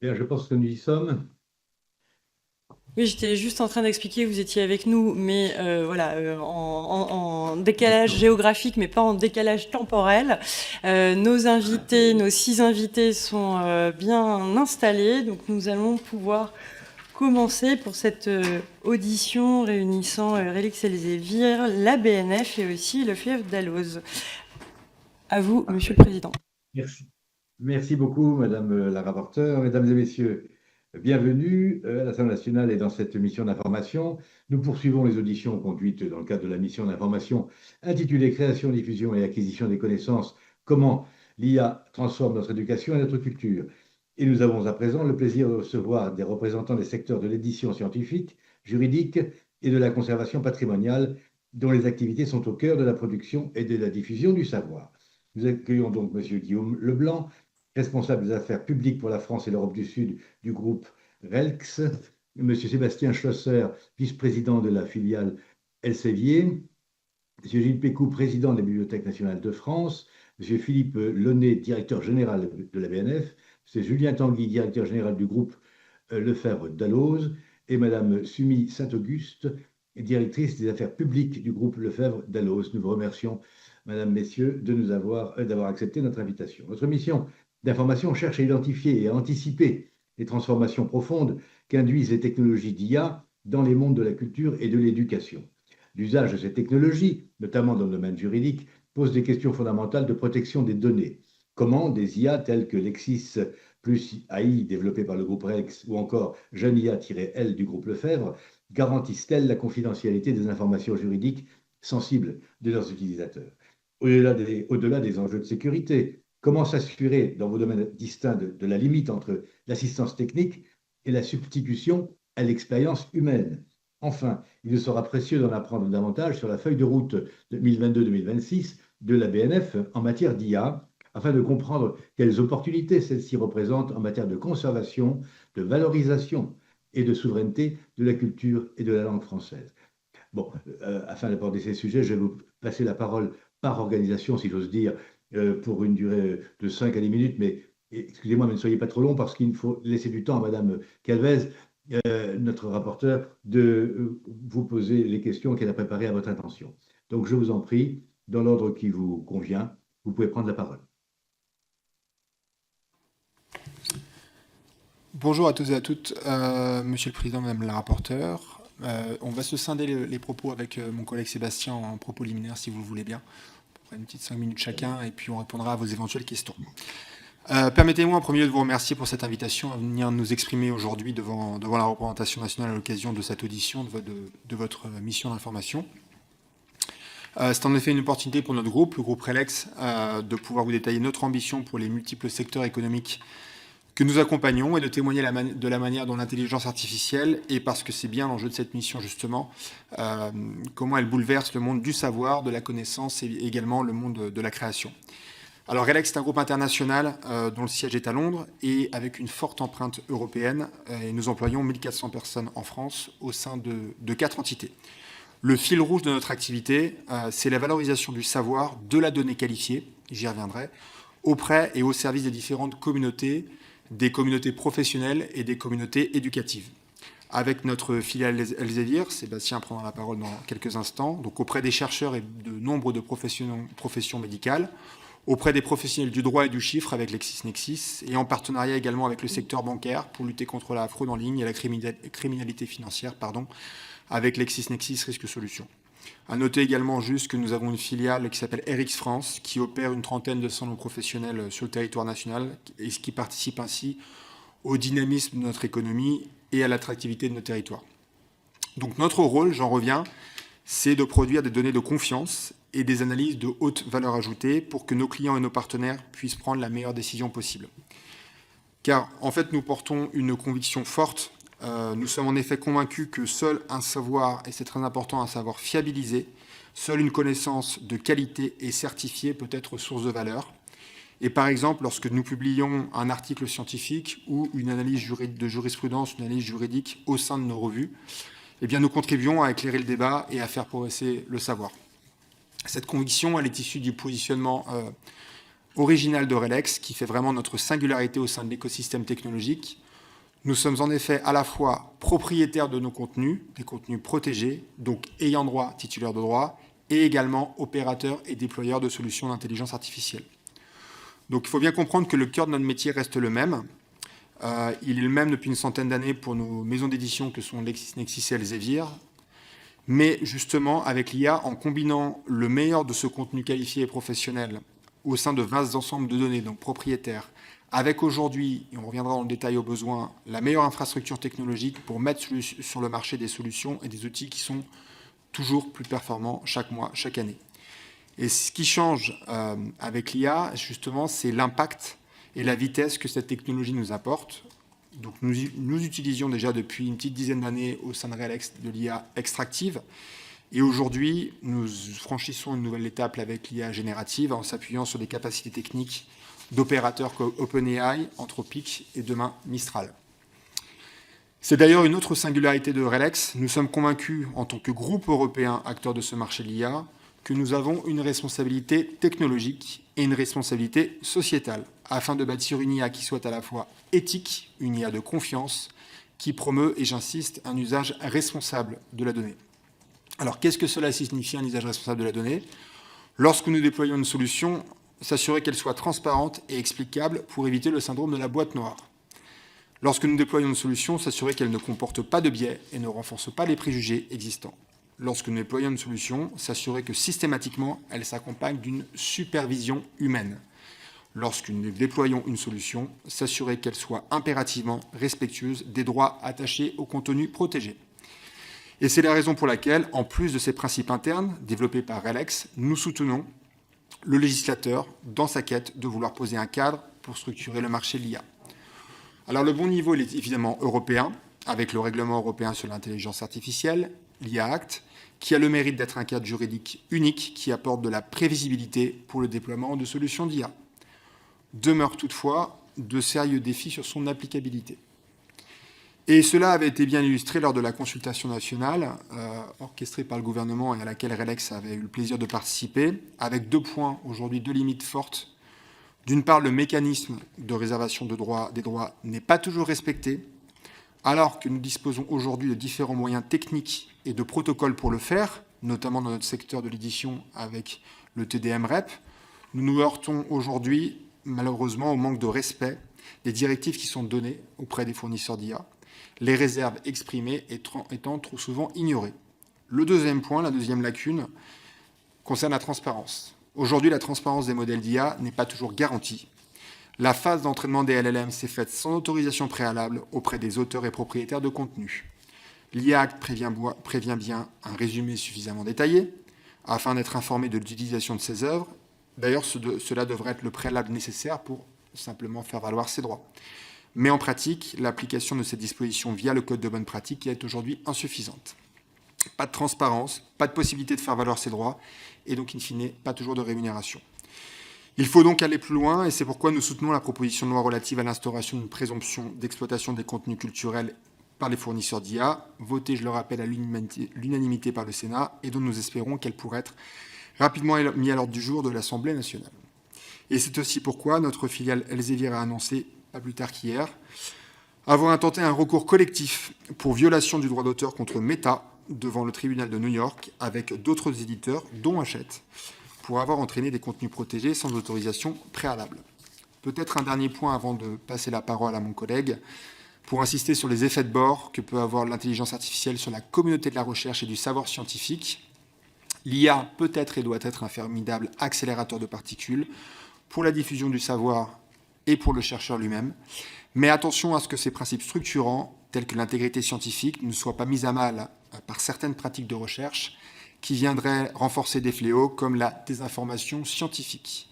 Bien, je pense que nous y sommes. Oui, j'étais juste en train d'expliquer, vous étiez avec nous, mais voilà, en décalage D'accord. géographique, mais pas en décalage temporel. Nos invités, nos 6 invités sont bien installés, donc nous allons pouvoir commencer pour cette audition réunissant Relix Elsevier, la BNF et aussi le FIEF d'Alloz. À vous, Monsieur Parfait. le Président. Merci. Merci beaucoup, Madame la rapporteure. Mesdames et messieurs, bienvenue à l'Assemblée nationale et dans cette mission d'information. Nous poursuivons les auditions conduites dans le cadre de la mission d'information intitulée Création, diffusion et acquisition des connaissances, comment l'IA transforme notre éducation et notre culture. Et nous avons à présent le plaisir de recevoir des représentants des secteurs de l'édition scientifique, juridique et de la conservation patrimoniale, dont les activités sont au cœur de la production et de la diffusion du savoir. Nous accueillons donc M. Guillaume Leblanc, responsable des affaires publiques pour la France et l'Europe du Sud du groupe RELX, M. Sébastien Schlosser, vice-président de la filiale Elsevier, M. Gilles Pécou, président des Bibliothèques nationales de France, M. Philippe Launay, directeur général de la BNF, M. Julien Tanguy, directeur général du groupe Lefebvre d'Alloz, et Mme Sumi Saint-Auguste, directrice des affaires publiques du groupe Lefebvre d'Alloz. Nous vous remercions, Madame, Messieurs, de nous d'avoir accepté notre invitation. Notre mission d'information cherche à identifier et à anticiper les transformations profondes qu'induisent les technologies d'IA dans les mondes de la culture et de l'éducation. L'usage de ces technologies, notamment dans le domaine juridique, pose des questions fondamentales de protection des données. Comment des IA telles que Lexis plus AI développé par le groupe Rex ou encore Jeunia-L du groupe Lefebvre garantissent-elles la confidentialité des informations juridiques sensibles de leurs utilisateurs? Au-delà des enjeux de sécurité, comment s'assurer dans vos domaines distincts de la limite entre l'assistance technique et la substitution à l'expérience humaine? Enfin, il nous sera précieux d'en apprendre davantage sur la feuille de route 2022-2026 de la BNF en matière d'IA, afin de comprendre quelles opportunités celle-ci représente en matière de conservation, de valorisation et de souveraineté de la culture et de la langue française. Bon, afin d'aborder ces sujets, je vais vous passer la parole par organisation, si j'ose dire, pour une durée de 5 à 10 minutes, mais excusez-moi, mais ne soyez pas trop long parce qu'il faut laisser du temps à Madame Calvez, notre rapporteur, de vous poser les questions qu'elle a préparées à votre intention. Donc, je vous en prie, dans l'ordre qui vous convient, vous pouvez prendre la parole. Bonjour à tous et à toutes, Monsieur le Président, Madame la rapporteure. On va se scinder les propos avec mon collègue Sébastien en propos liminaire, si vous le voulez bien. On prend une petite 5 minutes Très bien. chacun et puis on répondra à vos éventuelles questions. Permettez-moi en premier lieu de vous remercier pour cette invitation à venir nous exprimer aujourd'hui devant la représentation nationale à l'occasion de cette audition de votre mission d'information. C'est en effet une opportunité pour notre groupe, le groupe RELEX, de pouvoir vous détailler notre ambition pour les multiples secteurs économiques que nous accompagnons et de témoigner de la manière dont l'intelligence artificielle, et parce que c'est bien l'enjeu de cette mission justement, comment elle bouleverse le monde du savoir, de la connaissance et également le monde de la création. Alors RELEX est un groupe international dont le siège est à Londres et avec une forte empreinte européenne, et nous employons 1400 personnes en France au sein de 4 entités. Le fil rouge de notre activité, c'est la valorisation du savoir, de la donnée qualifiée, j'y reviendrai, auprès et au service des différentes communautés, des communautés professionnelles et des communautés éducatives. Avec notre filiale Elsevier, Sébastien prendra la parole dans quelques instants, donc auprès des chercheurs et de nombre de professions médicales, auprès des professionnels du droit et du chiffre avec LexisNexis, et en partenariat également avec le secteur bancaire pour lutter contre la fraude en ligne et la criminalité financière, avec LexisNexis Risque Solutions. À noter également juste que nous avons une filiale qui s'appelle RX France, qui opère une trentaine de salons professionnels sur le territoire national et qui participe ainsi au dynamisme de notre économie et à l'attractivité de nos territoires. Donc notre rôle, j'en reviens, c'est de produire des données de confiance et des analyses de haute valeur ajoutée pour que nos clients et nos partenaires puissent prendre la meilleure décision possible. Car en fait, nous portons une conviction forte. Nous sommes en effet convaincus que seul un savoir, et c'est très important, un savoir fiabilisé, seule une connaissance de qualité et certifiée peut être source de valeur. Et par exemple, lorsque nous publions un article scientifique ou une analyse de jurisprudence, une analyse juridique au sein de nos revues, eh bien, nous contribuons à éclairer le débat et à faire progresser le savoir. Cette conviction, elle est issue du positionnement original de RELEX, qui fait vraiment notre singularité au sein de l'écosystème technologique. Nous sommes en effet à la fois propriétaires de nos contenus, des contenus protégés, donc ayant droit, titulaires de droit, et également opérateurs et déployeurs de solutions d'intelligence artificielle. Donc il faut bien comprendre que le cœur de notre métier reste le même. Il est le même depuis une centaine d'années pour nos maisons d'édition que sont LexisNexis et Elsevier. Mais justement, avec l'IA, en combinant le meilleur de ce contenu qualifié et professionnel au sein de vastes ensembles de données, donc propriétaires, avec aujourd'hui, et on reviendra dans le détail au besoin, la meilleure infrastructure technologique pour mettre sur le marché des solutions et des outils qui sont toujours plus performants chaque mois, chaque année. Et ce qui change avec l'IA, justement, c'est l'impact et la vitesse que cette technologie nous apporte. Donc nous utilisions déjà depuis une petite dizaine d'années au sein de RELX de l'IA extractive. Et aujourd'hui, nous franchissons une nouvelle étape avec l'IA générative en s'appuyant sur des capacités techniques d'opérateurs comme OpenAI, Anthropic et demain Mistral. C'est d'ailleurs une autre singularité de RELX. Nous sommes convaincus, en tant que groupe européen acteur de ce marché de l'IA, que nous avons une responsabilité technologique et une responsabilité sociétale, afin de bâtir une IA qui soit à la fois éthique, une IA de confiance, qui promeut, et j'insiste, un usage responsable de la donnée. Alors, qu'est-ce que cela signifie, un usage responsable de la donnée? Lorsque nous déployons une solution, s'assurer qu'elle soit transparente et explicable pour éviter le syndrome de la boîte noire. Lorsque nous déployons une solution, s'assurer qu'elle ne comporte pas de biais et ne renforce pas les préjugés existants. Lorsque nous déployons une solution, s'assurer que systématiquement, elle s'accompagne d'une supervision humaine. Lorsque nous déployons une solution, s'assurer qu'elle soit impérativement respectueuse des droits attachés au contenu protégé. Et c'est la raison pour laquelle, en plus de ces principes internes développés par RELX, nous soutenons le législateur dans sa quête de vouloir poser un cadre pour structurer le marché de l'IA. Alors le bon niveau, il est évidemment européen, avec le règlement européen sur l'intelligence artificielle, l'IA Act, qui a le mérite d'être un cadre juridique unique qui apporte de la prévisibilité pour le déploiement de solutions d'IA. Demeurent toutefois de sérieux défis sur son applicabilité. Et cela avait été bien illustré lors de la consultation nationale orchestrée par le gouvernement et à laquelle RELX avait eu le plaisir de participer, avec 2 points, aujourd'hui 2 limites fortes. D'une part, le mécanisme de réservation des droits n'est pas toujours respecté, alors que nous disposons aujourd'hui de différents moyens techniques et de protocoles pour le faire, notamment dans notre secteur de l'édition avec le TDM-REP. Nous nous heurtons aujourd'hui, malheureusement, au manque de respect des directives qui sont données auprès des fournisseurs d'IA, les réserves exprimées étant trop souvent ignorées. Le deuxième point, la deuxième lacune, concerne la transparence. Aujourd'hui, la transparence des modèles d'IA n'est pas toujours garantie. La phase d'entraînement des LLM s'est faite sans autorisation préalable auprès des auteurs et propriétaires de contenu. L'IA Act prévient bien un résumé suffisamment détaillé afin d'être informé de l'utilisation de ces œuvres. D'ailleurs, cela devrait être le préalable nécessaire pour simplement faire valoir ses droits. Mais en pratique, l'application de ces dispositions via le code de bonne pratique est aujourd'hui insuffisante. Pas de transparence, pas de possibilité de faire valoir ses droits, et donc, in fine, pas toujours de rémunération. Il faut donc aller plus loin, et c'est pourquoi nous soutenons la proposition de loi relative à l'instauration d'une présomption d'exploitation des contenus culturels par les fournisseurs d'IA, votée, je le rappelle, à l'unanimité par le Sénat, et dont nous espérons qu'elle pourrait être rapidement mise à l'ordre du jour de l'Assemblée nationale. Et c'est aussi pourquoi notre filiale Elsevier a annoncé, pas plus tard qu'hier, avoir intenté un recours collectif pour violation du droit d'auteur contre Meta devant le tribunal de New York avec d'autres éditeurs, dont Hachette, pour avoir entraîné des contenus protégés sans autorisation préalable. Peut-être un dernier point avant de passer la parole à mon collègue, pour insister sur les effets de bord que peut avoir l'intelligence artificielle sur la communauté de la recherche et du savoir scientifique. L'IA peut être et doit être un formidable accélérateur de particules pour la diffusion du savoir et pour le chercheur lui-même. Mais attention à ce que ces principes structurants, tels que l'intégrité scientifique, ne soient pas mis à mal par certaines pratiques de recherche qui viendraient renforcer des fléaux comme la désinformation scientifique.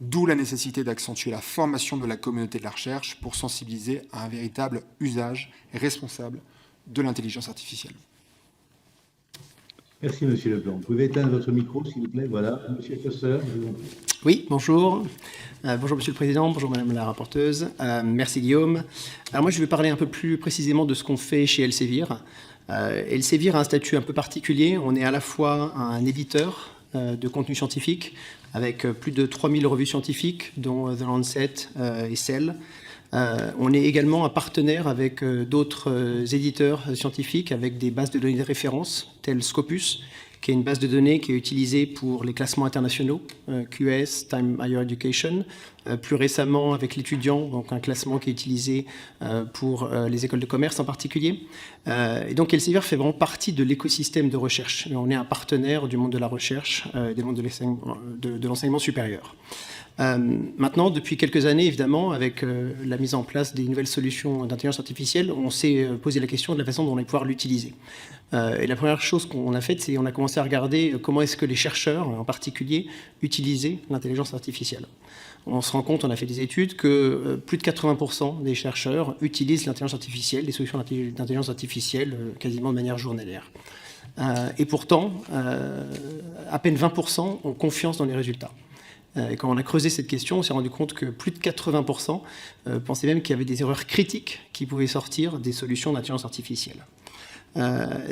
D'où la nécessité d'accentuer la formation de la communauté de la recherche pour sensibiliser à un véritable usage responsable de l'intelligence artificielle. Merci, Monsieur Leblanc. Vous pouvez éteindre votre micro, s'il vous plaît. Voilà, Monsieur Foster, je vous en prie. Oui, bonjour. Bonjour Monsieur le Président, bonjour Madame la rapporteuse. Merci Guillaume. Alors moi je vais parler un peu plus précisément de ce qu'on fait chez Elsevier. Elsevier a un statut un peu particulier. On est à la fois un éditeur de contenu scientifique avec plus de 3000 revues scientifiques, dont The Lancet et Cell. On est également un partenaire avec d'autres éditeurs scientifiques avec des bases de données de référence, telles Scopus, qui est une base de données qui est utilisée pour les classements internationaux, QS, Time Higher Education, plus récemment avec l'étudiant, donc un classement qui est utilisé pour les écoles de commerce en particulier. Et donc Elsevier fait vraiment partie de l'écosystème de recherche. Et on est un partenaire du monde de la recherche, du monde de l'enseignement supérieur. Maintenant, depuis quelques années, évidemment, avec la mise en place des nouvelles solutions d'intelligence artificielle, on s'est posé la question de la façon dont on allait pouvoir l'utiliser. Et la première chose qu'on a faite, c'est qu'on a commencé à regarder comment est-ce que les chercheurs, en particulier, utilisaient l'intelligence artificielle. On se rend compte, on a fait des études, que plus de 80% des chercheurs utilisent l'intelligence artificielle, des solutions d'intelligence artificielle, quasiment de manière journalière. Et pourtant, à peine 20% ont confiance dans les résultats. Et quand on a creusé cette question, on s'est rendu compte que plus de 80% pensaient même qu'il y avait des erreurs critiques qui pouvaient sortir des solutions d'intelligence artificielle.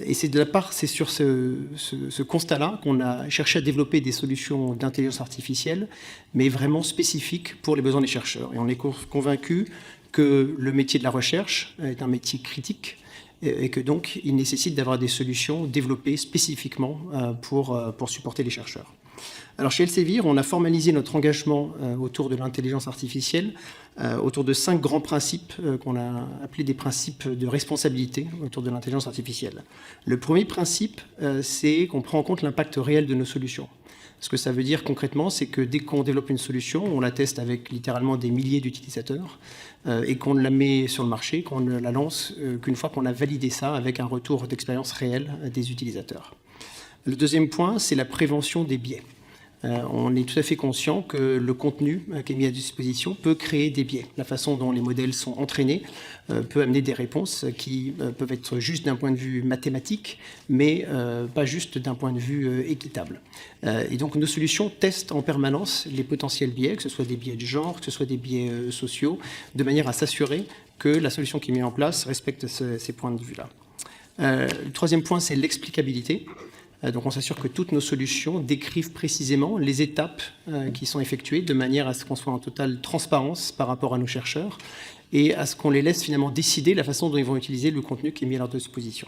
Et c'est sur ce constat-là qu'on a cherché à développer des solutions d'intelligence artificielle, mais vraiment spécifiques pour les besoins des chercheurs. Et on est convaincu que le métier de la recherche est un métier critique et que donc il nécessite d'avoir des solutions développées spécifiquement pour supporter les chercheurs. Alors chez Elsevier, on a formalisé notre engagement autour de l'intelligence artificielle, autour de 5 grands principes qu'on a appelés des principes de responsabilité autour de l'intelligence artificielle. Le premier principe, c'est qu'on prend en compte l'impact réel de nos solutions. Ce que ça veut dire concrètement, c'est que dès qu'on développe une solution, on la teste avec littéralement des milliers d'utilisateurs et qu'on la met sur le marché, qu'on ne la lance qu'une fois qu'on a validé ça avec un retour d'expérience réelle des utilisateurs. Le deuxième point, c'est la prévention des biais. On est tout à fait conscient que le contenu qui est mis à disposition peut créer des biais. La façon dont les modèles sont entraînés peut amener des réponses qui peuvent être justes d'un point de vue mathématique, mais pas juste d'un point de vue équitable. Et donc nos solutions testent en permanence les potentiels biais, que ce soit des biais de genre, que ce soit des biais sociaux, de manière à s'assurer que la solution qui est mise en place respecte ces points de vue-là. Le troisième point, c'est l'explicabilité. Donc on s'assure que toutes nos solutions décrivent précisément les étapes qui sont effectuées de manière à ce qu'on soit en totale transparence par rapport à nos chercheurs et à ce qu'on les laisse finalement décider la façon dont ils vont utiliser le contenu qui est mis à leur disposition.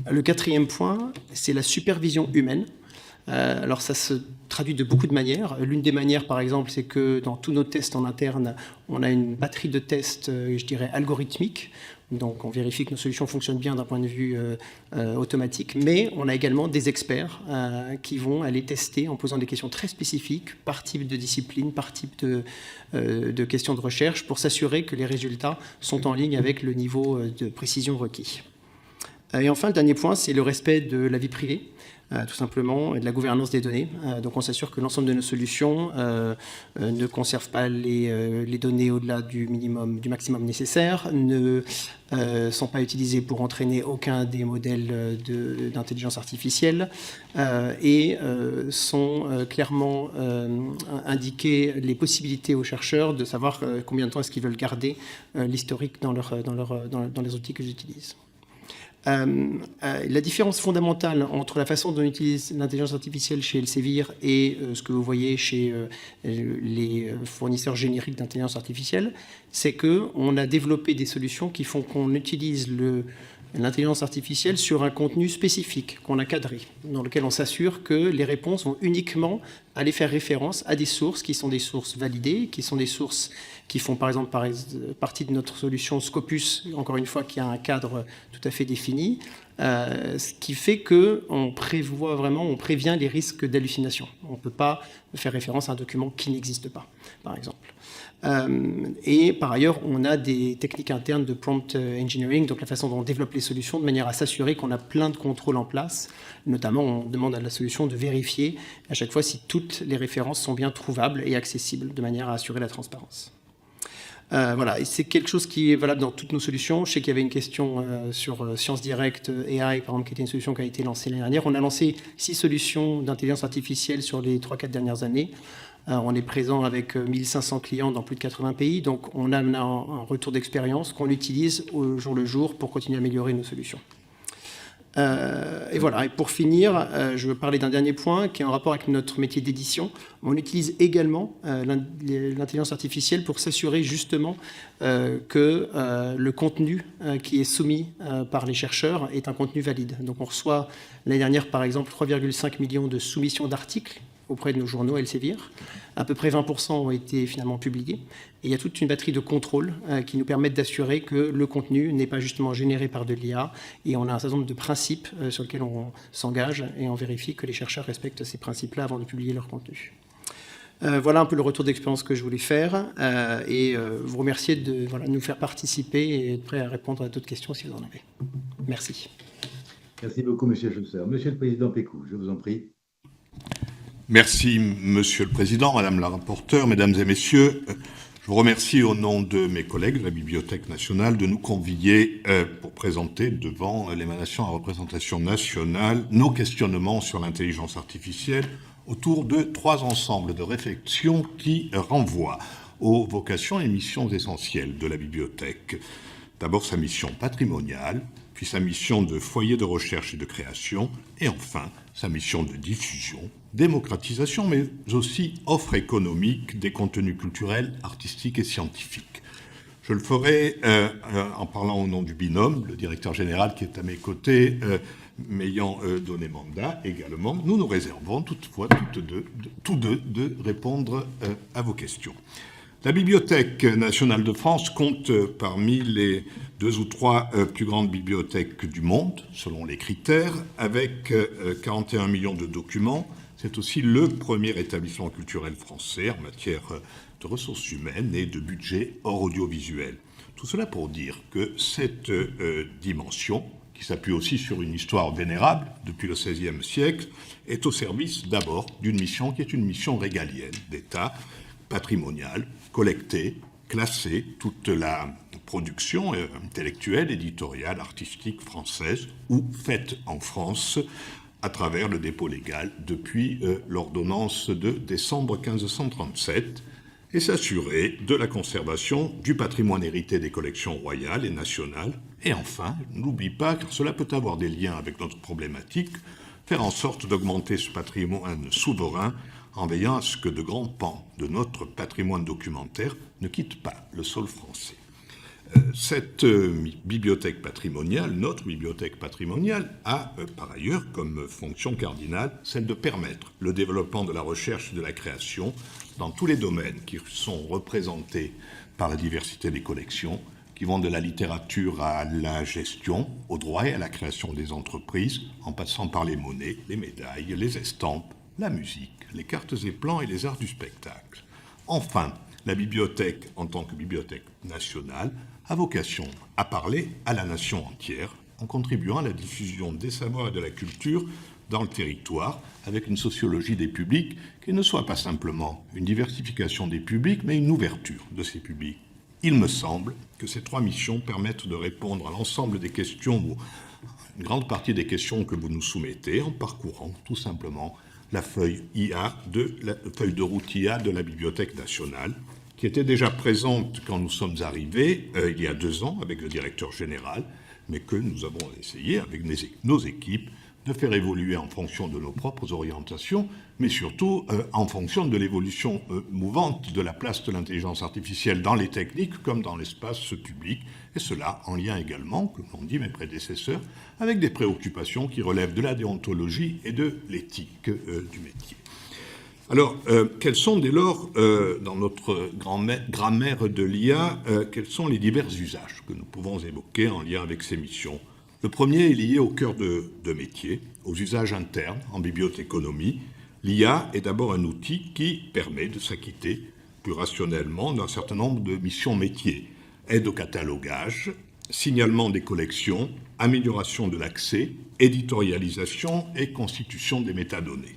Le quatrième point, c'est la supervision humaine. Alors ça se traduit de beaucoup de manières. L'une des manières, par exemple, c'est que dans tous nos tests en interne, on a une batterie de tests, je dirais, algorithmiques. Donc on vérifie que nos solutions fonctionnent bien d'un point de vue automatique, mais on a également des experts qui vont aller tester en posant des questions très spécifiques par type de discipline, par type de questions de recherche, pour s'assurer que les résultats sont en ligne avec le niveau de précision requis. Et enfin, le dernier point, c'est le respect de la vie privée. Tout simplement, et de la gouvernance des données. Donc on s'assure que l'ensemble de nos solutions ne conservent pas les données au-delà du maximum nécessaire, ne sont pas utilisées pour entraîner aucun des modèles d'intelligence artificielle et sont clairement indiquées les possibilités aux chercheurs de savoir combien de temps est-ce qu'ils veulent garder l'historique dans les outils qu'ils utilisent. La différence fondamentale entre la façon dont on utilise l'intelligence artificielle chez Elsevier et ce que vous voyez chez les fournisseurs génériques d'intelligence artificielle, c'est qu'on a développé des solutions qui font qu'on utilise l'intelligence artificielle sur un contenu spécifique qu'on a cadré, dans lequel on s'assure que les réponses vont uniquement aller faire référence à des sources qui sont des sources validées, qui sont des sources qui font par exemple partie de notre solution Scopus, encore une fois, qui a un cadre tout à fait défini, ce qui fait qu'on prévient les risques d'hallucination. On ne peut pas faire référence à un document qui n'existe pas, par exemple. Et par ailleurs, on a des techniques internes de prompt engineering, donc la façon dont on développe les solutions, de manière à s'assurer qu'on a plein de contrôles en place. Notamment, on demande à la solution de vérifier à chaque fois si toutes les références sont bien trouvables et accessibles, de manière à assurer la transparence. Voilà, et c'est quelque chose qui est valable dans toutes nos solutions. Je sais qu'il y avait une question sur Science Direct AI, par exemple, qui était une solution qui a été lancée l'année dernière. On a lancé 6 solutions d'intelligence artificielle sur les 3-4 dernières années. On est présent avec 1500 clients dans plus de 80 pays, donc on a un retour d'expérience qu'on utilise au jour le jour pour continuer à améliorer nos solutions. Et voilà, et pour finir, je veux parler d'un dernier point qui est en rapport avec notre métier d'édition. On utilise également l'intelligence artificielle pour s'assurer justement que le contenu qui est soumis par les chercheurs est un contenu valide. Donc on reçoit l'année dernière, par exemple, 3,5 millions de soumissions d'articles auprès de nos journaux Elsevier. À peu près 20% ont été finalement publiés. Et il y a toute une batterie de contrôles qui nous permettent d'assurer que le contenu n'est pas justement généré par de l'IA. Et on a un certain nombre de principes sur lesquels on s'engage et on vérifie que les chercheurs respectent ces principes-là avant de publier leur contenu. Voilà un peu le retour d'expérience que je voulais faire. Et vous remercier de nous faire participer et être prêt à répondre à d'autres questions si vous en avez. Merci. Merci beaucoup, Monsieur Chausser. Monsieur le Président Pécou, je vous en prie. Merci, Monsieur le Président, Madame la rapporteure, Mesdames et Messieurs. Je vous remercie au nom de mes collègues de la Bibliothèque nationale de nous convier pour présenter devant l'émanation à représentation nationale nos questionnements sur l'intelligence artificielle autour de 3 ensembles de réflexions qui renvoient aux vocations et missions essentielles de la bibliothèque. D'abord sa mission patrimoniale, puis sa mission de foyer de recherche et de création, et enfin sa mission de diffusion, démocratisation, mais aussi offre économique des contenus culturels, artistiques et scientifiques. Je le ferai en parlant au nom du binôme, le directeur général qui est à mes côtés, m'ayant donné mandat également. Nous nous réservons toutefois tous deux de répondre à vos questions. La Bibliothèque nationale de France compte parmi les 2 ou 3 plus grandes bibliothèques du monde, selon les critères, avec 41 millions de documents. C'est aussi le premier établissement culturel français en matière de ressources humaines et de budget hors audiovisuel. Tout cela pour dire que cette dimension, qui s'appuie aussi sur une histoire vénérable depuis le XVIe siècle, est au service d'abord d'une mission qui est une mission régalienne d'État, patrimoniale, collecter, classer toute la production intellectuelle, éditoriale, artistique française ou faite en France à travers le dépôt légal depuis l'ordonnance de décembre 1537 et s'assurer de la conservation du patrimoine hérité des collections royales et nationales. Et enfin, n'oublie pas, car cela peut avoir des liens avec notre problématique, faire en sorte d'augmenter ce patrimoine souverain en veillant à ce que de grands pans de notre patrimoine documentaire ne quittent pas le sol français. Cette bibliothèque patrimoniale, notre bibliothèque patrimoniale, a par ailleurs comme fonction cardinale celle de permettre le développement de la recherche et de la création dans tous les domaines qui sont représentés par la diversité des collections, qui vont de la littérature à la gestion, au droit et à la création des entreprises, en passant par les monnaies, les médailles, les estampes, la musique, les cartes et plans et les arts du spectacle. Enfin, la bibliothèque, en tant que bibliothèque nationale, a vocation à parler à la nation entière en contribuant à la diffusion des savoirs et de la culture dans le territoire avec une sociologie des publics qui ne soit pas simplement une diversification des publics, mais une ouverture de ces publics. Il me semble que ces 3 missions permettent de répondre à l'ensemble des questions, ou une grande partie des questions que vous nous soumettez en parcourant tout simplement la feuille de route IA de la Bibliothèque nationale, qui était déjà présente quand nous sommes arrivés il y a 2 ans avec le directeur général, mais que nous avons essayé avec nos équipes de faire évoluer en fonction de nos propres orientations, mais surtout en fonction de l'évolution mouvante de la place de l'intelligence artificielle dans les techniques comme dans l'espace public, et cela en lien également, comme l'ont dit mes prédécesseurs, avec des préoccupations qui relèvent de la déontologie et de l'éthique du métier. Alors, quels sont dès lors, dans notre grammaire de l'IA, quels sont les divers usages que nous pouvons évoquer en lien avec ces missions ? Le premier est lié au cœur de métier, aux usages internes en bibliothéconomie. L'IA est d'abord un outil qui permet de s'acquitter plus rationnellement d'un certain nombre de missions métiers. Aide au catalogage, signalement des collections, amélioration de l'accès, éditorialisation et constitution des métadonnées.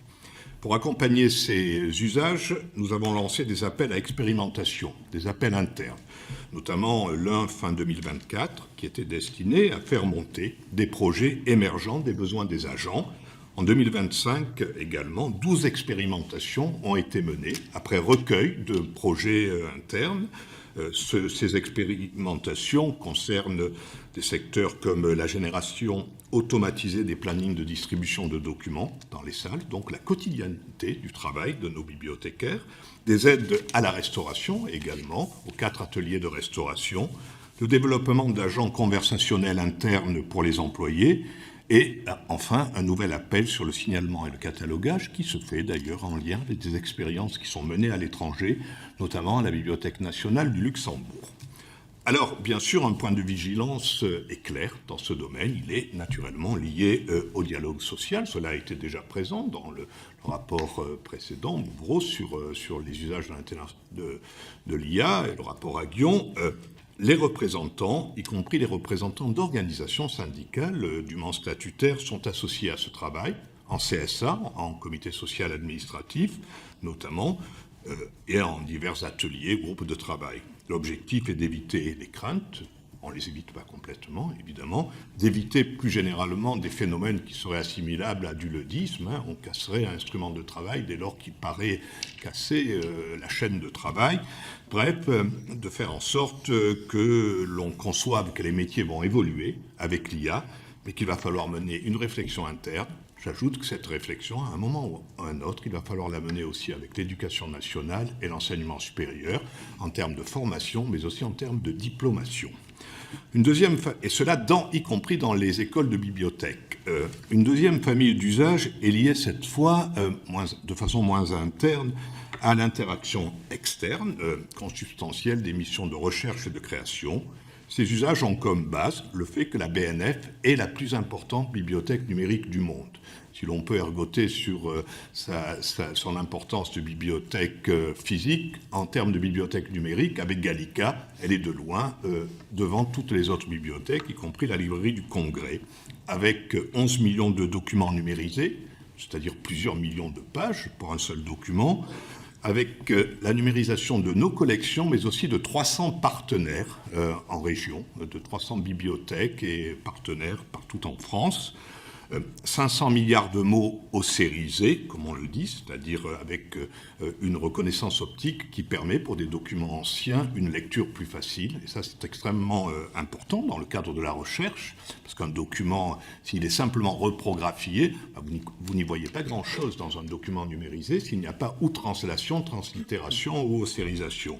Pour accompagner ces usages, nous avons lancé des appels à expérimentation, des appels internes, notamment l'un fin 2024, qui était destiné à faire monter des projets émergents des besoins des agents. En 2025 également, 12 expérimentations ont été menées après recueil de projets internes Ces expérimentations concernent des secteurs comme la génération automatisée des plannings de distribution de documents dans les salles, donc la quotidienneté du travail de nos bibliothécaires, des aides à la restauration également, aux 4 ateliers de restauration, le développement d'agents conversationnels internes pour les employés, et enfin un nouvel appel sur le signalement et le catalogage qui se fait d'ailleurs en lien avec des expériences qui sont menées à l'étranger, notamment à la Bibliothèque nationale du Luxembourg. Alors, bien sûr, un point de vigilance est clair dans ce domaine. Il est naturellement lié au dialogue social. Cela a été déjà présent dans le rapport précédent, Mouvreau, sur les usages de l'IA, et le rapport Aguillon. Les représentants, y compris les représentants d'organisations syndicales dûment statutaires, sont associés à ce travail, en CSA, en comité social administratif notamment, et en divers ateliers, groupes de travail. L'objectif est d'éviter les craintes, on ne les évite pas complètement, évidemment, d'éviter plus généralement des phénomènes qui seraient assimilables à du ludisme. On casserait un instrument de travail dès lors qu'il paraît casser la chaîne de travail. Bref, de faire en sorte que l'on conçoive que les métiers vont évoluer avec l'IA, mais qu'il va falloir mener une réflexion interne. J'ajoute que cette réflexion, à un moment ou à un autre, il va falloir la mener aussi avec l'éducation nationale et l'enseignement supérieur, en termes de formation, mais aussi en termes de diplomation. Et cela y compris dans les écoles de bibliothèque. Une deuxième famille d'usages est liée cette fois, de façon moins interne, à l'interaction externe, consubstantielle des missions de recherche et de création. Ces usages ont comme base le fait que la BNF est la plus importante bibliothèque numérique du monde. Si l'on peut ergoter sur son importance de bibliothèque physique, en termes de bibliothèque numérique, avec Gallica, elle est de loin devant toutes les autres bibliothèques, y compris la librairie du Congrès, avec 11 millions de documents numérisés, c'est-à-dire plusieurs millions de pages pour un seul document, avec la numérisation de nos collections, mais aussi de 300 partenaires en région, de 300 bibliothèques et partenaires partout en France, 500 milliards de mots ossérisés, comme on le dit, c'est-à-dire avec une reconnaissance optique qui permet pour des documents anciens une lecture plus facile. Et ça, c'est extrêmement important dans le cadre de la recherche, parce qu'un document, s'il est simplement reprographié, vous n'y voyez pas grand-chose dans un document numérisé s'il n'y a pas ou translation, translittération ou ossérisation.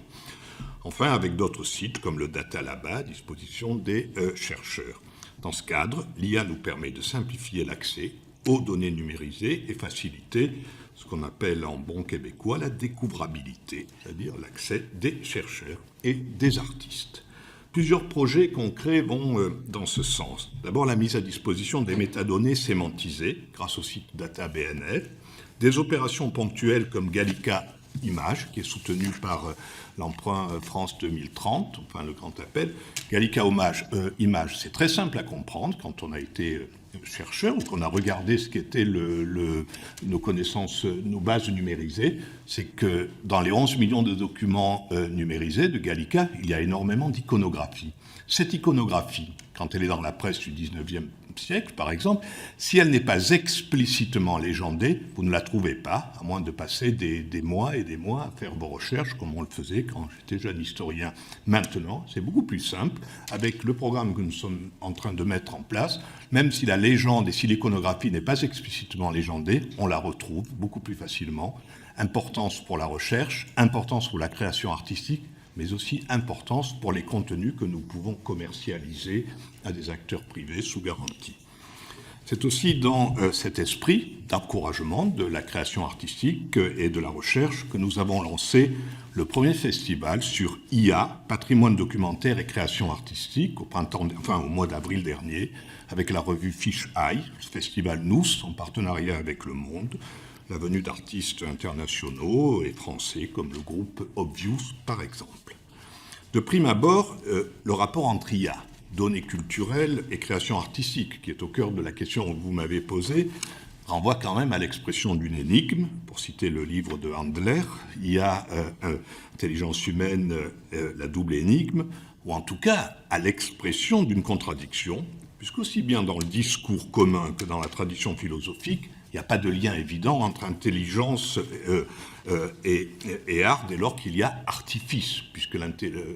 Enfin, avec d'autres sites comme le Datalab à disposition des chercheurs. Dans ce cadre, l'IA nous permet de simplifier l'accès aux données numérisées et faciliter ce qu'on appelle en bon québécois la découvrabilité, c'est-à-dire l'accès des chercheurs et des artistes. Plusieurs projets concrets vont dans ce sens. D'abord, la mise à disposition des métadonnées sémantisées grâce au site DataBNF, des opérations ponctuelles comme Gallica Images, qui est soutenu par l'emprunt France 2030, enfin le grand appel. Gallica Images, c'est très simple à comprendre quand on a été chercheur ou qu'on a regardé ce qu'étaient nos connaissances, nos bases numérisées. C'est que dans les 11 millions de documents numérisés de Gallica, il y a énormément d'iconographie. Cette iconographie, quand elle est dans la presse du 19e siècle, par exemple, si elle n'est pas explicitement légendée, vous ne la trouvez pas, à moins de passer des mois et des mois à faire vos recherches, comme on le faisait quand j'étais jeune historien. Maintenant, c'est beaucoup plus simple, avec le programme que nous sommes en train de mettre en place, même si la légende et si l'iconographie n'est pas explicitement légendée, on la retrouve beaucoup plus facilement. Importance pour la recherche, importance pour la création artistique, mais aussi importance pour les contenus que nous pouvons commercialiser à des acteurs privés sous garantie. C'est aussi dans cet esprit d'encouragement de la création artistique et de la recherche que nous avons lancé le premier festival sur IA, patrimoine documentaire et création artistique, au mois d'avril dernier, avec la revue Fish Eye, le festival Nous, en partenariat avec Le Monde, la venue d'artistes internationaux et français comme le groupe Obvious par exemple. De prime abord, le rapport entre IA, données culturelles et création artistique, qui est au cœur de la question que vous m'avez posée, renvoie quand même à l'expression d'une énigme, pour citer le livre de Handler, IA, intelligence humaine, la double énigme, ou en tout cas à l'expression d'une contradiction, puisqu'aussi bien dans le discours commun que dans la tradition philosophique, il n'y a pas de lien évident entre intelligence et art dès lors qu'il y a artifice, puisque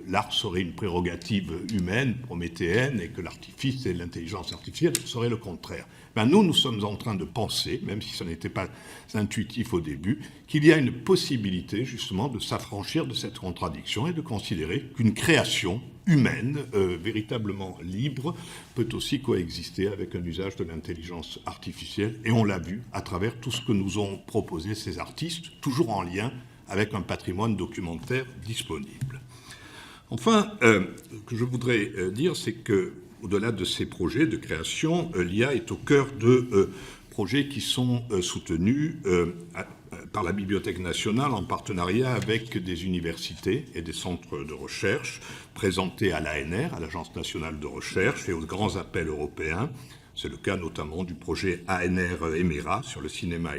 l'art serait une prérogative humaine, prométhéenne, et que l'artifice et l'intelligence artificielle seraient le contraire. Ben nous sommes en train de penser, même si ce n'était pas intuitif au début, qu'il y a une possibilité justement de s'affranchir de cette contradiction et de considérer qu'une création humaine, véritablement libre, peut aussi coexister avec un usage de l'intelligence artificielle. Et on l'a vu à travers tout ce que nous ont proposé ces artistes, toujours en lien avec un patrimoine documentaire disponible. Enfin, ce que je voudrais dire, c'est que au-delà de ces projets de création, l'IA est au cœur de projets qui sont soutenus par la Bibliothèque nationale en partenariat avec des universités et des centres de recherche, présentés à l'ANR, à l'Agence nationale de recherche, et aux grands appels européens. C'est le cas notamment du projet ANR Emera sur le cinéma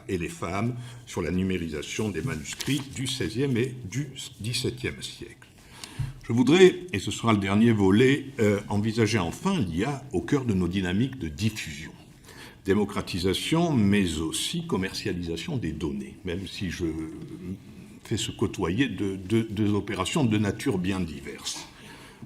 et les femmes, sur la numérisation des manuscrits du XVIe et du XVIIe siècle. Je voudrais, et ce sera le dernier volet, envisager enfin l'IA au cœur de nos dynamiques de diffusion, démocratisation, mais aussi commercialisation des données, même si je fais se côtoyer deux opérations de nature bien diverses.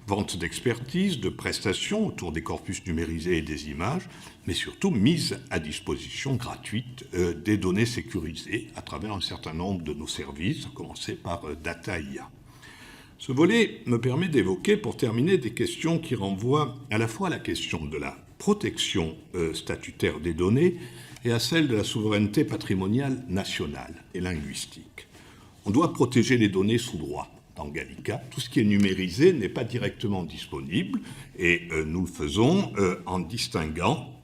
Vente d'expertise, de prestations autour des corpus numérisés et des images, mais surtout mise à disposition gratuite des données sécurisées à travers un certain nombre de nos services, à commencer par Data IA. Ce volet me permet d'évoquer, pour terminer, des questions qui renvoient à la fois à la question de la protection statutaire des données et à celle de la souveraineté patrimoniale nationale et linguistique. On doit protéger les données sous droit. Dans Gallica, tout ce qui est numérisé n'est pas directement disponible et nous le faisons en distinguant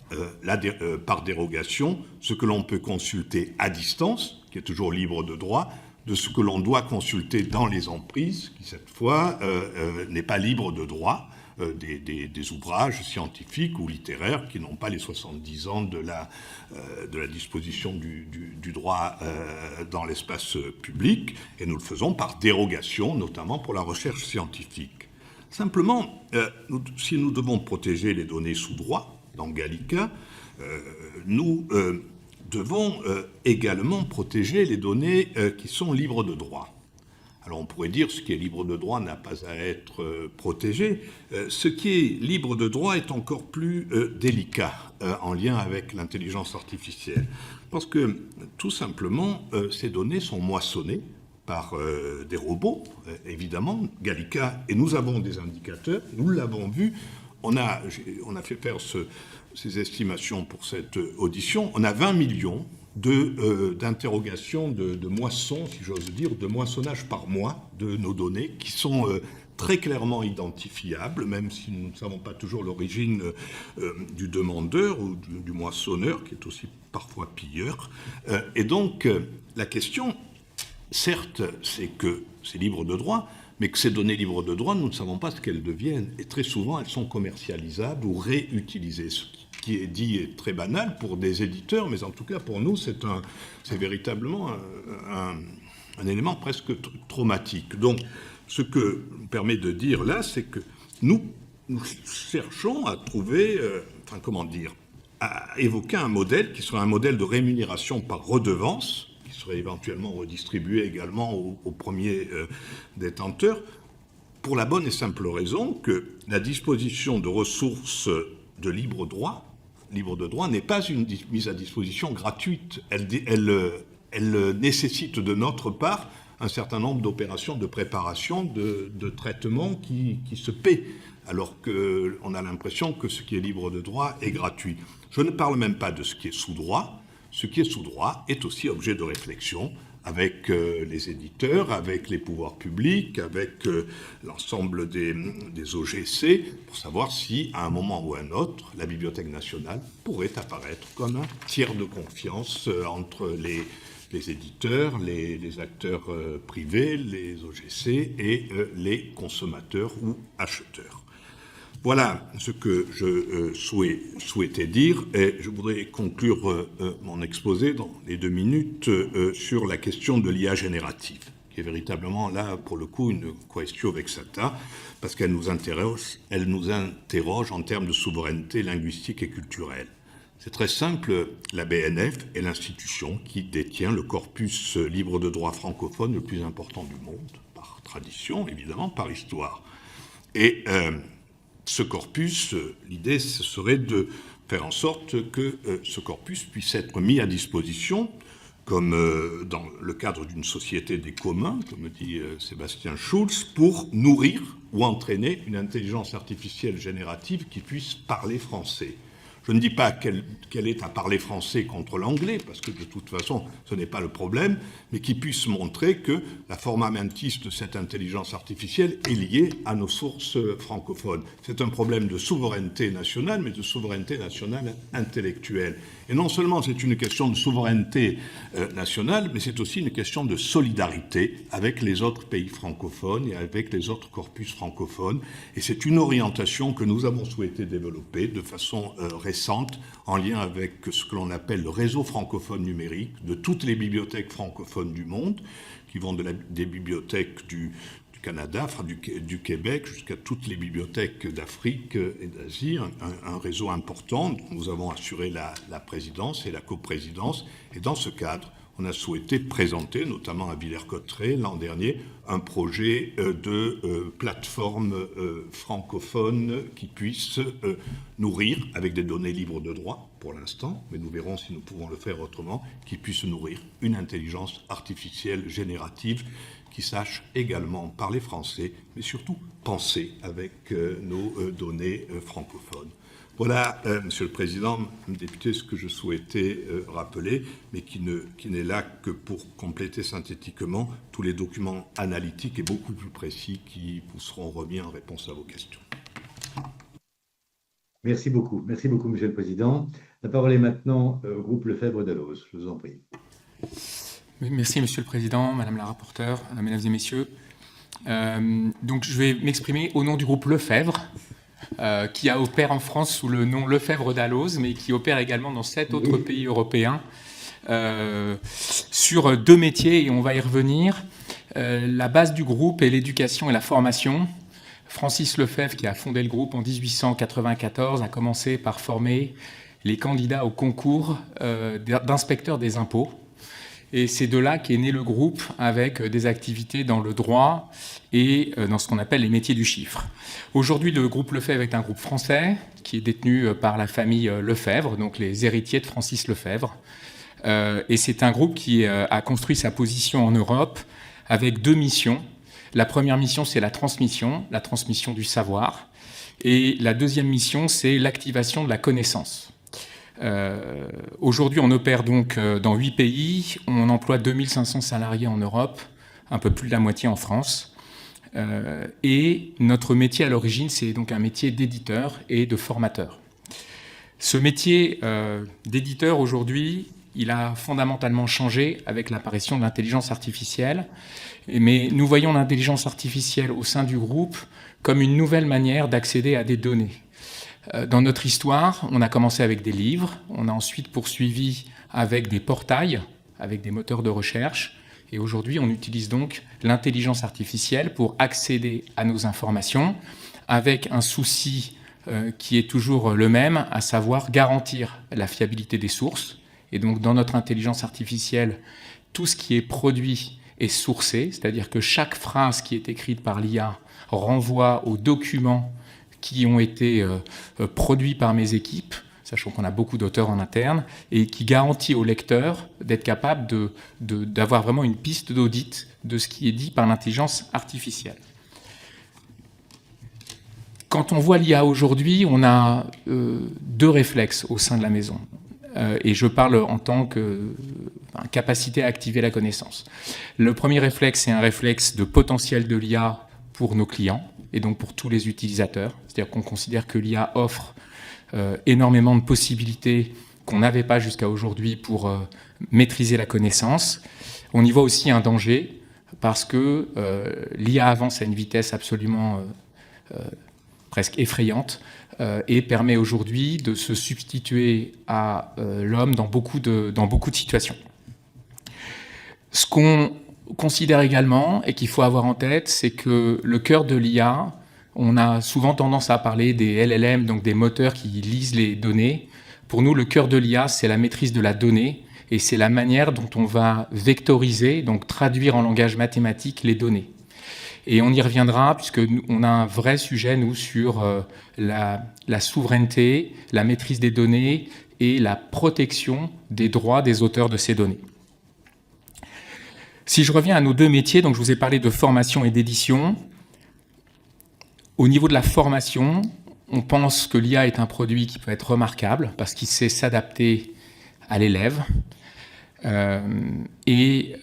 par dérogation ce que l'on peut consulter à distance, qui est toujours libre de droit, de ce que l'on doit consulter dans les emprises, qui cette fois n'est pas libre de droit, des ouvrages scientifiques ou littéraires qui n'ont pas les 70 ans de la disposition du droit dans l'espace public, et nous le faisons par dérogation, notamment pour la recherche scientifique. Simplement, si nous devons protéger les données sous droit dans Gallica, nous devons également protéger les données qui sont libres de droit. Alors on pourrait dire que ce qui est libre de droit n'a pas à être protégé. Ce qui est libre de droit est encore plus délicat en lien avec l'intelligence artificielle. Parce que tout simplement, ces données sont moissonnées par des robots, évidemment, Gallica, et nous avons des indicateurs, nous l'avons vu, on a fait faire ces estimations pour cette audition, on a 20 millions d'interrogations, de moissons, si j'ose dire, de moissonnage par mois de nos données qui sont très clairement identifiables, même si nous ne savons pas toujours l'origine du demandeur ou du moissonneur, qui est aussi parfois pilleur. Et donc, la question, certes, c'est que c'est libre de droit, mais que ces données libres de droit, nous ne savons pas ce qu'elles deviennent. Et très souvent, elles sont commercialisables ou réutilisées. Ce qui est dit est très banal pour des éditeurs, mais en tout cas pour nous, c'est véritablement un élément presque traumatique. Donc, ce que me permet de dire là, c'est que nous cherchons à trouver, à évoquer un modèle qui serait un modèle de rémunération par redevance, qui serait éventuellement redistribué également aux premiers détenteurs, pour la bonne et simple raison que la disposition de ressources de libre de droit n'est pas une mise à disposition gratuite. Elle nécessite de notre part un certain nombre d'opérations de préparation, de traitement qui se paient, alors qu'on a l'impression que ce qui est libre de droit est gratuit. Je ne parle même pas de ce qui est sous droit. Ce qui est sous droit est aussi objet de réflexion avec les éditeurs, avec les pouvoirs publics, avec l'ensemble des OGC, pour savoir si, à un moment ou à un autre, la Bibliothèque nationale pourrait apparaître comme un tiers de confiance entre les éditeurs, les acteurs privés, les OGC et les consommateurs ou acheteurs. Voilà ce que je souhaitais dire, et je voudrais conclure mon exposé dans les 2 minutes sur la question de l'IA générative, qui est véritablement là, pour le coup, une quaestio vexata, parce qu'elle nous interroge en termes de souveraineté linguistique et culturelle. C'est très simple, la BNF est l'institution qui détient le corpus libre de droit francophone le plus important du monde, par tradition, évidemment, par histoire. Et ce corpus, l'idée, ce serait de faire en sorte que ce corpus puisse être mis à disposition, comme dans le cadre d'une société des communs, comme dit Sébastien Schulz, pour nourrir ou entraîner une intelligence artificielle générative qui puisse parler français. Je ne dis pas qu'elle est à parler français contre l'anglais, parce que de toute façon, ce n'est pas le problème, mais qui puisse montrer que la forma mentis de cette intelligence artificielle est liée à nos sources francophones. C'est un problème de souveraineté nationale, mais de souveraineté nationale intellectuelle. Et non seulement c'est une question de souveraineté nationale, mais c'est aussi une question de solidarité avec les autres pays francophones et avec les autres corpus francophones. Et c'est une orientation que nous avons souhaité développer de façon récente en lien avec ce que l'on appelle le réseau francophone numérique de toutes les bibliothèques francophones du monde, qui vont des bibliothèques du Canada, enfin du Québec, jusqu'à toutes les bibliothèques d'Afrique et d'Asie, un réseau important dont nous avons assuré la présidence et la coprésidence. Et dans ce cadre, on a souhaité présenter, notamment à Villers-Cotterêts l'an dernier, un projet de plateforme francophone qui puisse nourrir, avec des données libres de droit pour l'instant, mais nous verrons si nous pouvons le faire autrement, qui puisse nourrir une intelligence artificielle générative qui sache également parler français, mais surtout penser avec nos données francophones. Voilà, Monsieur le Président, Madame la députée, ce que je souhaitais rappeler, mais qui n'est là que pour compléter synthétiquement tous les documents analytiques et beaucoup plus précis qui vous seront remis en réponse à vos questions. Merci beaucoup, Monsieur le Président. La parole est maintenant au groupe Lefebvre Dalloz. Je vous en prie. Merci, Monsieur le Président, Madame la rapporteure, Mesdames et Messieurs. Donc, je vais m'exprimer au nom du groupe Lefebvre, qui opère en France sous le nom Lefebvre Dalloz, mais qui opère également dans 7 autres pays européens, sur 2 métiers, et on va y revenir. La base du groupe est l'éducation et la formation. Francis Lefebvre, qui a fondé le groupe en 1894, a commencé par former les candidats au concours d'inspecteurs des impôts. Et c'est de là qu'est né le groupe, avec des activités dans le droit et dans ce qu'on appelle les métiers du chiffre. Aujourd'hui, le groupe Lefebvre est un groupe français qui est détenu par la famille Lefebvre, donc les héritiers de Francis Lefebvre. Et c'est un groupe qui a construit sa position en Europe avec 2 missions. La première mission, c'est la transmission du savoir. Et la deuxième mission, c'est l'activation de la connaissance. Aujourd'hui, on opère donc dans 8 pays. On emploie 2500 salariés en Europe, un peu plus de la moitié en France. Et notre métier à l'origine, c'est donc un métier d'éditeur et de formateur. Ce métier d'éditeur, aujourd'hui, il a fondamentalement changé avec l'apparition de l'intelligence artificielle. Mais nous voyons l'intelligence artificielle au sein du groupe comme une nouvelle manière d'accéder à des données. Dans notre histoire, on a commencé avec des livres, on a ensuite poursuivi avec des portails, avec des moteurs de recherche, et aujourd'hui on utilise donc l'intelligence artificielle pour accéder à nos informations, avec un souci qui est toujours le même, à savoir garantir la fiabilité des sources. Et donc dans notre intelligence artificielle, tout ce qui est produit est sourcé, c'est-à-dire que chaque phrase qui est écrite par l'IA renvoie aux documents qui ont été produits par mes équipes, sachant qu'on a beaucoup d'auteurs en interne, et qui garantit au lecteur d'être capable d'avoir vraiment une piste d'audit de ce qui est dit par l'intelligence artificielle. Quand on voit l'IA aujourd'hui, on a 2 réflexes au sein de la maison. Et je parle en tant que capacité à activer la connaissance. Le premier réflexe, c'est un réflexe de potentiel de l'IA pour nos clients, et donc pour tous les utilisateurs. C'est-à-dire qu'on considère que l'IA offre énormément de possibilités qu'on n'avait pas jusqu'à aujourd'hui pour maîtriser la connaissance. On y voit aussi un danger, parce que l'IA avance à une vitesse absolument presque effrayante, et permet aujourd'hui de se substituer à l'homme dans beaucoup de situations. Ce qu'on considère également, et qu'il faut avoir en tête, c'est que le cœur de l'IA, on a souvent tendance à parler des LLM, donc des moteurs qui lisent les données. Pour nous, le cœur de l'IA, c'est la maîtrise de la donnée et c'est la manière dont on va vectoriser, donc traduire en langage mathématique les données. Et on y reviendra puisqu'on a un vrai sujet, nous, sur la souveraineté, la maîtrise des données et la protection des droits des auteurs de ces données. Si je reviens à nos deux métiers, donc je vous ai parlé de formation et d'édition. Au niveau de la formation, on pense que l'IA est un produit qui peut être remarquable parce qu'il sait s'adapter à l'élève et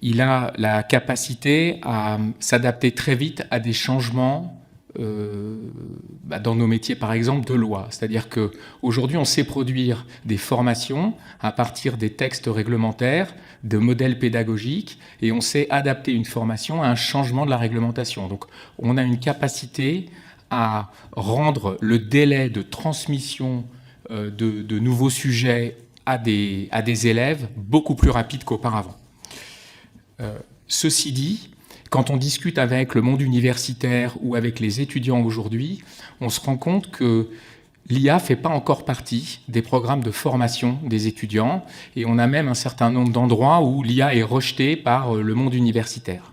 il a la capacité à s'adapter très vite à des changements dans nos métiers, par exemple, de loi. C'est-à-dire qu'aujourd'hui, on sait produire des formations à partir des textes réglementaires, de modèles pédagogiques, et on sait adapter une formation à un changement de la réglementation. Donc, on a une capacité à rendre le délai de transmission de nouveaux sujets à des élèves beaucoup plus rapide qu'auparavant. Ceci dit, quand on discute avec le monde universitaire ou avec les étudiants aujourd'hui, on se rend compte que l'IA ne fait pas encore partie des programmes de formation des étudiants et on a même un certain nombre d'endroits où l'IA est rejetée par le monde universitaire.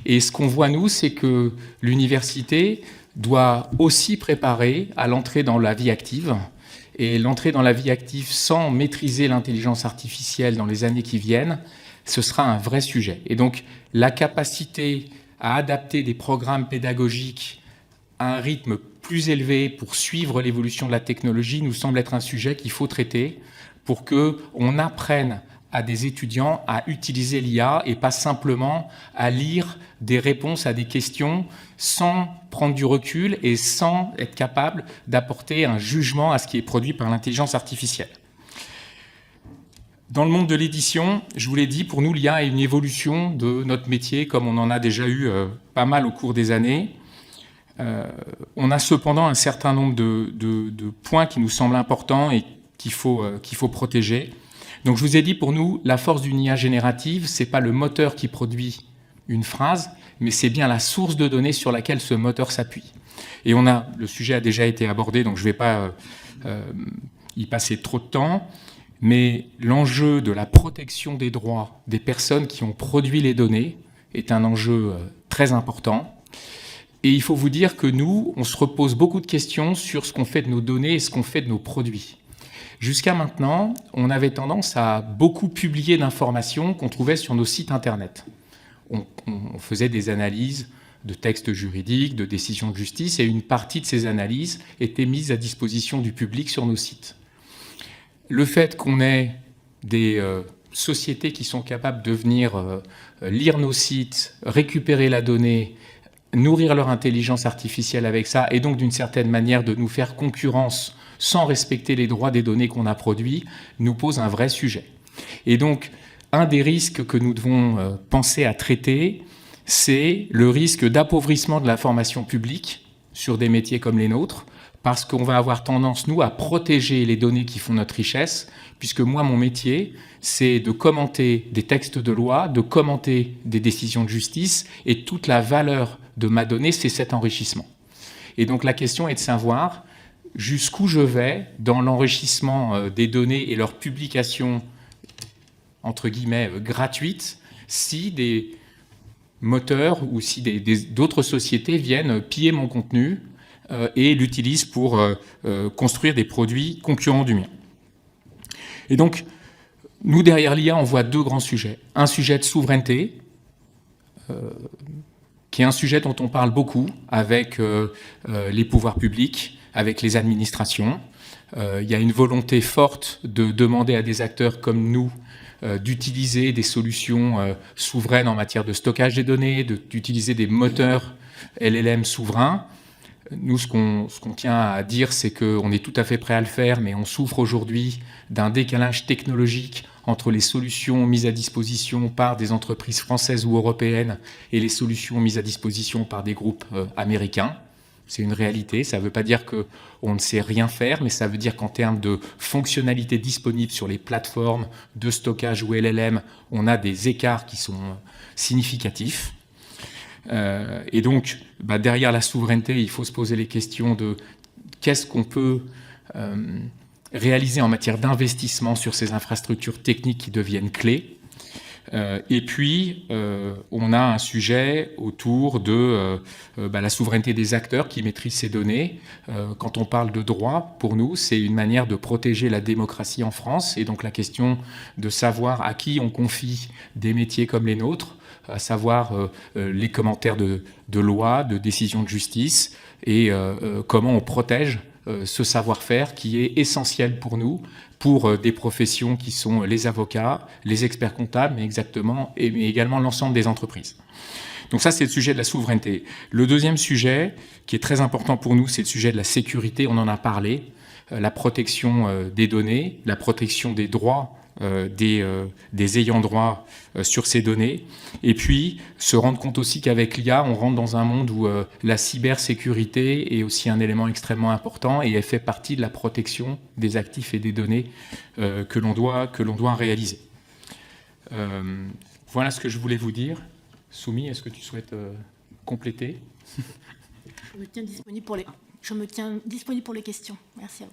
Et ce qu'on voit, nous, c'est que l'université doit aussi préparer à l'entrée dans la vie active. Et l'entrée dans la vie active sans maîtriser l'intelligence artificielle dans les années qui viennent, ce sera un vrai sujet. Et donc, la capacité à adapter des programmes pédagogiques à un rythme plus élevé pour suivre l'évolution de la technologie nous semble être un sujet qu'il faut traiter pour qu'on apprenne à des étudiants à utiliser l'IA et pas simplement à lire des réponses à des questions sans prendre du recul et sans être capable d'apporter un jugement à ce qui est produit par l'intelligence artificielle. Dans le monde de l'édition, je vous l'ai dit, pour nous, l'IA est une évolution de notre métier, comme on en a déjà eu pas mal au cours des années. On a cependant un certain nombre de points qui nous semblent importants et qu'il faut protéger. Donc je vous ai dit, pour nous, la force d'une IA générative, ce n'est pas le moteur qui produit une phrase, mais c'est bien la source de données sur laquelle ce moteur s'appuie. Et le sujet a déjà été abordé, donc je ne vais pas y passer trop de temps. Mais l'enjeu de la protection des droits des personnes qui ont produit les données est un enjeu très important. Et il faut vous dire que nous, on se repose beaucoup de questions sur ce qu'on fait de nos données et ce qu'on fait de nos produits. Jusqu'à maintenant, on avait tendance à beaucoup publier d'informations qu'on trouvait sur nos sites Internet. On faisait des analyses de textes juridiques, de décisions de justice, et une partie de ces analyses était mise à disposition du public sur nos sites. Le fait qu'on ait des sociétés qui sont capables de venir lire nos sites, récupérer la donnée, nourrir leur intelligence artificielle avec ça, et donc d'une certaine manière de nous faire concurrence sans respecter les droits des données qu'on a produits, nous pose un vrai sujet. Et donc, un des risques que nous devons penser à traiter, c'est le risque d'appauvrissement de l'information publique sur des métiers comme les nôtres, parce qu'on va avoir tendance, nous, à protéger les données qui font notre richesse, puisque moi, mon métier, c'est de commenter des textes de loi, de commenter des décisions de justice, et toute la valeur de ma donnée, c'est cet enrichissement. Et donc la question est de savoir jusqu'où je vais dans l'enrichissement des données et leur publication, entre guillemets, gratuite, si des moteurs ou si d'autres sociétés viennent piller mon contenu et l'utilisent pour construire des produits concurrents du mien. Et donc, nous, derrière l'IA, on voit deux grands sujets. Un sujet de souveraineté, qui est un sujet dont on parle beaucoup avec les pouvoirs publics, avec les administrations. Il y a une volonté forte de demander à des acteurs comme nous d'utiliser des solutions souveraines en matière de stockage des données, d'utiliser des moteurs LLM souverains. Nous, ce qu'on tient à dire, c'est qu'on est tout à fait prêt à le faire, mais on souffre aujourd'hui d'un décalage technologique entre les solutions mises à disposition par des entreprises françaises ou européennes et les solutions mises à disposition par des groupes américains. C'est une réalité. Ça ne veut pas dire qu'on ne sait rien faire, mais ça veut dire qu'en termes de fonctionnalités disponibles sur les plateformes de stockage ou LLM, on a des écarts qui sont significatifs. Et donc, derrière la souveraineté, il faut se poser les questions de qu'est-ce qu'on peut réalisées en matière d'investissement sur ces infrastructures techniques qui deviennent clés. Et puis, on a un sujet autour de la souveraineté des acteurs qui maîtrisent ces données. Quand on parle de droit, pour nous, c'est une manière de protéger la démocratie en France, et donc la question de savoir à qui on confie des métiers comme les nôtres, à savoir les commentaires de loi, de décisions de justice, et comment on protège ce savoir-faire qui est essentiel pour nous, pour des professions qui sont les avocats, les experts comptables, mais également l'ensemble des entreprises. Donc ça, c'est le sujet de la souveraineté. Le deuxième sujet, qui est très important pour nous, c'est le sujet de la sécurité, on en a parlé, la protection des données, la protection des droits des ayants droit sur ces données, et puis se rendre compte aussi qu'avec l'IA, on rentre dans un monde où la cybersécurité est aussi un élément extrêmement important, et elle fait partie de la protection des actifs et des données que l'on doit réaliser. Voilà ce que je voulais vous dire. Soumi, est-ce que tu souhaites compléter ? Je me tiens disponible pour les questions. Merci à vous.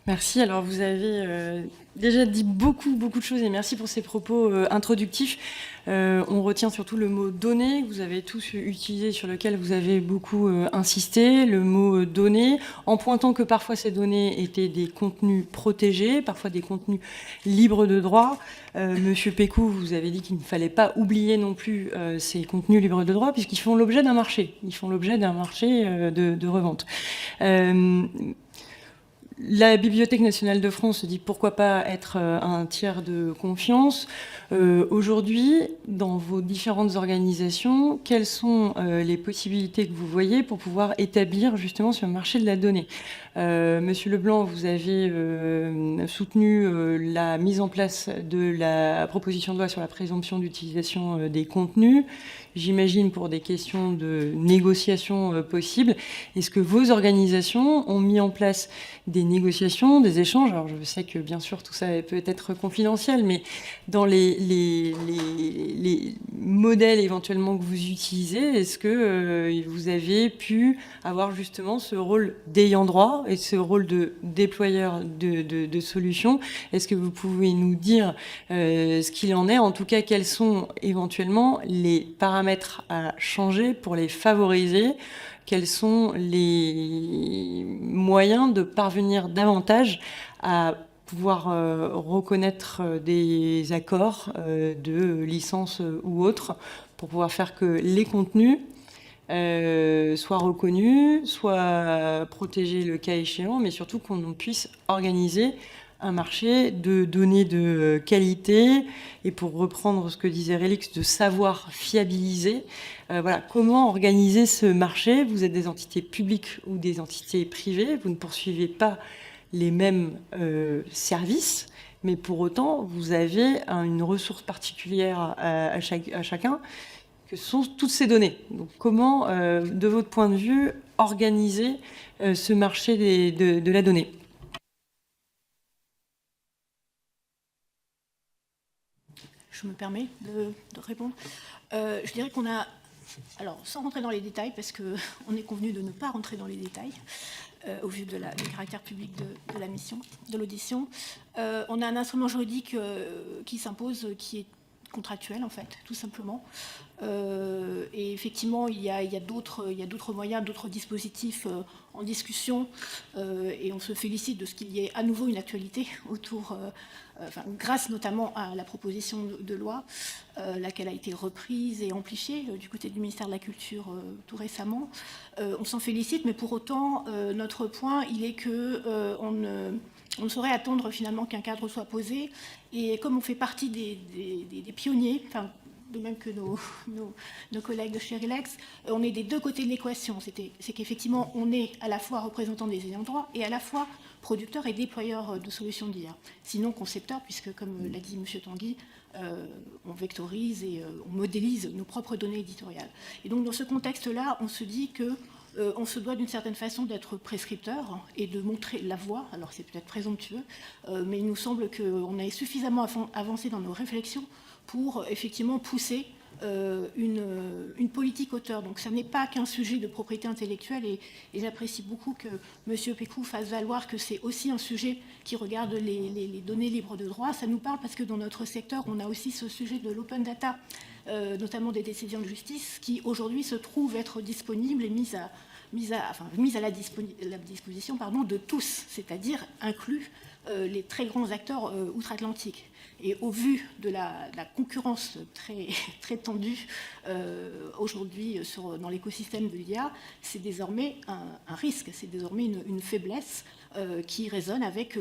Merci. Alors, vous avez déjà dit beaucoup de choses, et merci pour ces propos introductifs. On retient surtout le mot « données » que vous avez tous utilisé, sur lequel vous avez beaucoup insisté, le mot « données », en pointant que parfois ces données étaient des contenus protégés, parfois des contenus libres de droit. Monsieur Pécou, vous avez dit qu'il ne fallait pas oublier non plus ces contenus libres de droit, puisqu'ils font l'objet d'un marché. Ils font l'objet d'un marché de revente. La Bibliothèque nationale de France se dit pourquoi pas être un tiers de confiance. Aujourd'hui, dans vos différentes organisations, quelles sont les possibilités que vous voyez pour pouvoir établir justement sur le marché de la donnée ? Monsieur Leblanc, vous avez soutenu la mise en place de la proposition de loi sur la présomption d'utilisation des contenus. J'imagine pour des questions de négociation possibles. Est-ce que vos organisations ont mis en place des négociations, des échanges ? Alors je sais que bien sûr tout ça peut être confidentiel, mais dans les modèles éventuellement que vous utilisez, est-ce que vous avez pu avoir justement ce rôle d'ayant droit et ce rôle de déployeur de solutions ? Est-ce que vous pouvez nous dire ce qu'il en est ? En tout cas, quels sont éventuellement les paramètres à changer pour les favoriser ? Quels sont les moyens de parvenir davantage à pouvoir reconnaître des accords de licence ou autres pour pouvoir faire que les contenus soient reconnus, soient protégés le cas échéant, mais surtout qu'on puisse organiser un marché de données de qualité, et pour reprendre ce que disait Rélix, de savoir fiabiliser. Voilà, comment organiser ce marché ? Vous êtes des entités publiques ou des entités privées, vous ne poursuivez pas les mêmes services, mais pour autant, vous avez une ressource particulière à chacun, que sont toutes ces données. Donc, comment, de votre point de vue, organiser ce marché de la donnée ? Je me permets de répondre. Je dirais qu'on a, alors sans rentrer dans les détails, parce qu'on est convenu de ne pas rentrer dans les détails, au vu du caractère public de la mission, de l'audition, on a un instrument juridique qui s'impose, qui est contractuel en fait, tout simplement. Et effectivement, il y a d'autres moyens, d'autres dispositifs en discussion, et on se félicite de ce qu'il y ait à nouveau une actualité autour, grâce notamment à la proposition de loi, laquelle a été reprise et amplifiée du côté du ministère de la Culture tout récemment. On s'en félicite, mais pour autant, notre point, il est que on ne saurait attendre finalement qu'un cadre soit posé. Et comme on fait partie des pionniers, de même que nos collègues de chez Relax, on est des deux côtés de l'équation. C'est qu'effectivement, on est à la fois représentant des ayants droit et à la fois producteur et déployeur de solutions d'IA. Sinon concepteur, puisque comme l'a dit M. Tanguy, on vectorise et on modélise nos propres données éditoriales. Et donc dans ce contexte-là, on se dit que on se doit d'une certaine façon d'être prescripteur et de montrer la voie. Alors c'est peut-être présomptueux, mais il nous semble qu'on a suffisamment avancé dans nos réflexions pour effectivement pousser une politique auteur. Donc ça n'est pas qu'un sujet de propriété intellectuelle et j'apprécie beaucoup que M. Pécou fasse valoir que c'est aussi un sujet qui regarde les données libres de droit. Ça nous parle parce que dans notre secteur, on a aussi ce sujet de l'open data, notamment des décisions de justice, qui aujourd'hui se trouvent être disponibles et mises à la disposition de tous, c'est-à-dire inclus les très grands acteurs outre-Atlantique. Et au vu de la concurrence très, très tendue aujourd'hui dans l'écosystème de l'IA, c'est désormais un risque, c'est désormais une faiblesse qui résonne avec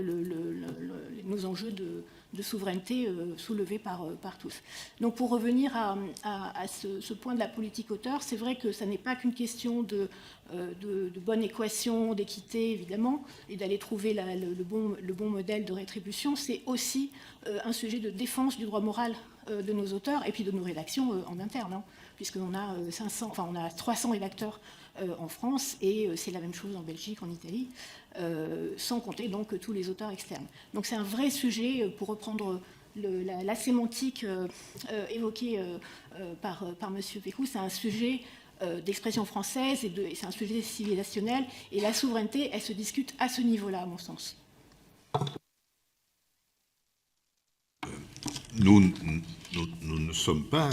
nos enjeux de souveraineté soulevés par tous. Donc pour revenir à ce point de la politique auteur, c'est vrai que ça n'est pas qu'une question de bonne équation, d'équité évidemment, et d'aller trouver le bon modèle de rétribution, c'est aussi un sujet de défense du droit moral de nos auteurs et puis de nos rédactions en interne, hein, puisqu'on a 300 rédacteurs en France et c'est la même chose en Belgique, en Italie, sans compter donc tous les auteurs externes. Donc c'est un vrai sujet, pour reprendre la sémantique évoquée par M. Pécou, c'est un sujet d'expression française et c'est un sujet civilisationnel et la souveraineté, elle se discute à ce niveau-là, à mon sens. Nous ne sommes pas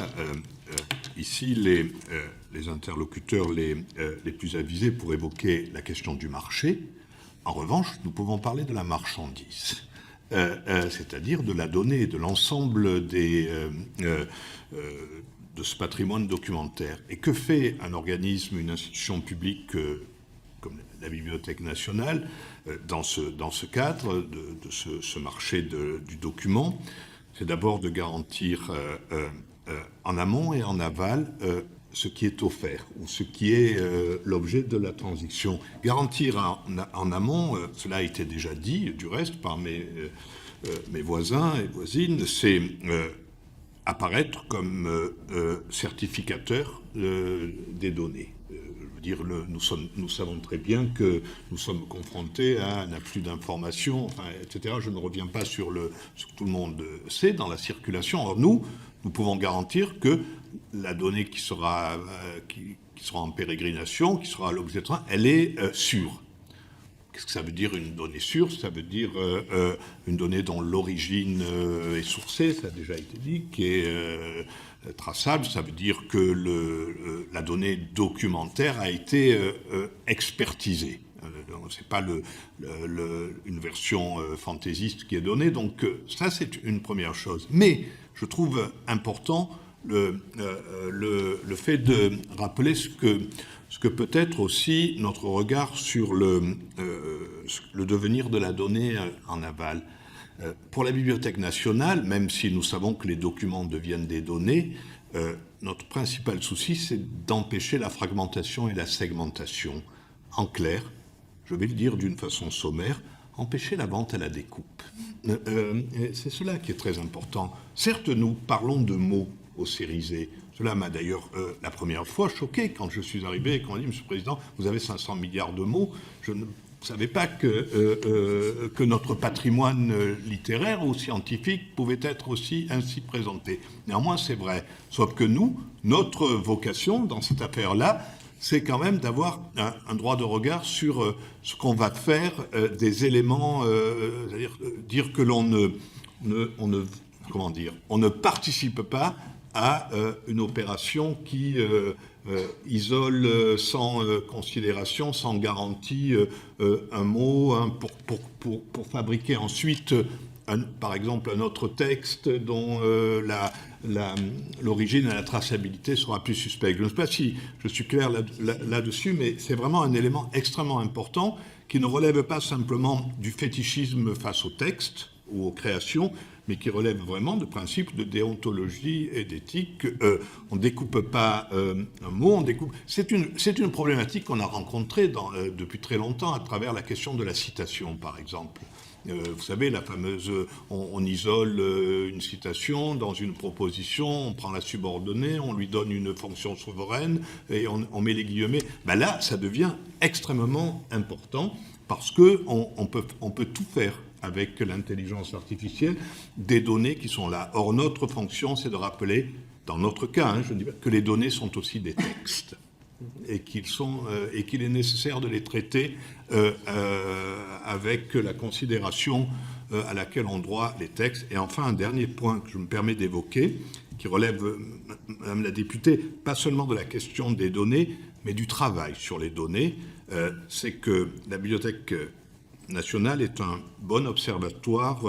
ici les interlocuteurs les plus avisés pour évoquer la question du marché. En revanche, nous pouvons parler de la marchandise, c'est-à-dire de la donnée, de l'ensemble de ce patrimoine documentaire. Et que fait un organisme, une institution publique comme la Bibliothèque nationale dans ce cadre de ce marché du document? C'est d'abord de garantir en amont et en aval ce qui est offert ou ce qui est l'objet de la transaction. Garantir en amont, cela a été déjà dit du reste par mes voisins et voisines, c'est apparaître comme certificateur des données. Je veux dire, nous savons très bien que nous sommes confrontés à un afflux d'informations, etc. Je ne reviens pas sur ce que tout le monde sait dans la circulation. Or, nous pouvons garantir que la donnée qui sera en pérégrination, qui sera l'objet de train, elle est sûre. Qu'est-ce que ça veut dire une donnée sûre? Ça veut dire une donnée dont l'origine est sourcée, ça a déjà été dit, qui est traçable. Ça veut dire que la donnée documentaire a été expertisée. C'est pas une version fantaisiste qui est donnée. Donc ça, c'est une première chose. Mais je trouve important le fait de rappeler ce que peut être aussi notre regard sur le devenir de la donnée en aval. Pour la Bibliothèque nationale, même si nous savons que les documents deviennent des données, notre principal souci, c'est d'empêcher la fragmentation et la segmentation. En clair, je vais le dire d'une façon sommaire, empêcher la vente à la découpe. C'est cela qui est très important. Certes, nous parlons de mots au Cérizet. Cela m'a d'ailleurs la première fois choqué quand je suis arrivé et qu'on m'a dit « Monsieur le Président, vous avez 500 milliards de mots ». Je ne savais pas que notre patrimoine littéraire ou scientifique pouvait être aussi ainsi présenté. Néanmoins, c'est vrai. Sauf que notre vocation dans cette affaire-là, c'est quand même d'avoir un droit de regard sur ce qu'on va faire des éléments, c'est-à-dire dire que on ne participe pas à une opération qui isole sans considération, sans garantie un mot pour fabriquer ensuite, par exemple, un autre texte dont l'origine et la traçabilité sera plus suspecte. Je ne sais pas si je suis clair là-dessus, mais c'est vraiment un élément extrêmement important qui ne relève pas simplement du fétichisme face au texte ou aux créations, mais qui relève vraiment de principes de déontologie et d'éthique. On ne découpe pas un mot, on découpe... C'est une problématique qu'on a rencontrée depuis très longtemps à travers la question de la citation, par exemple. Vous savez, la fameuse... On isole une citation dans une proposition, on prend la subordonnée, on lui donne une fonction souveraine et on met les guillemets. Ben là, ça devient extrêmement important parce qu'on peut tout faire avec l'intelligence artificielle, des données qui sont là. Or, notre fonction, c'est de rappeler dans notre cas, je dis que les données sont aussi des textes et qu'il est nécessaire de les traiter avec la considération à laquelle ont droit les textes. Et enfin, un dernier point que je me permets d'évoquer, qui relève, Madame la députée, pas seulement de la question des données, mais du travail sur les données, c'est que la Bibliothèque nationale est un bon observatoire,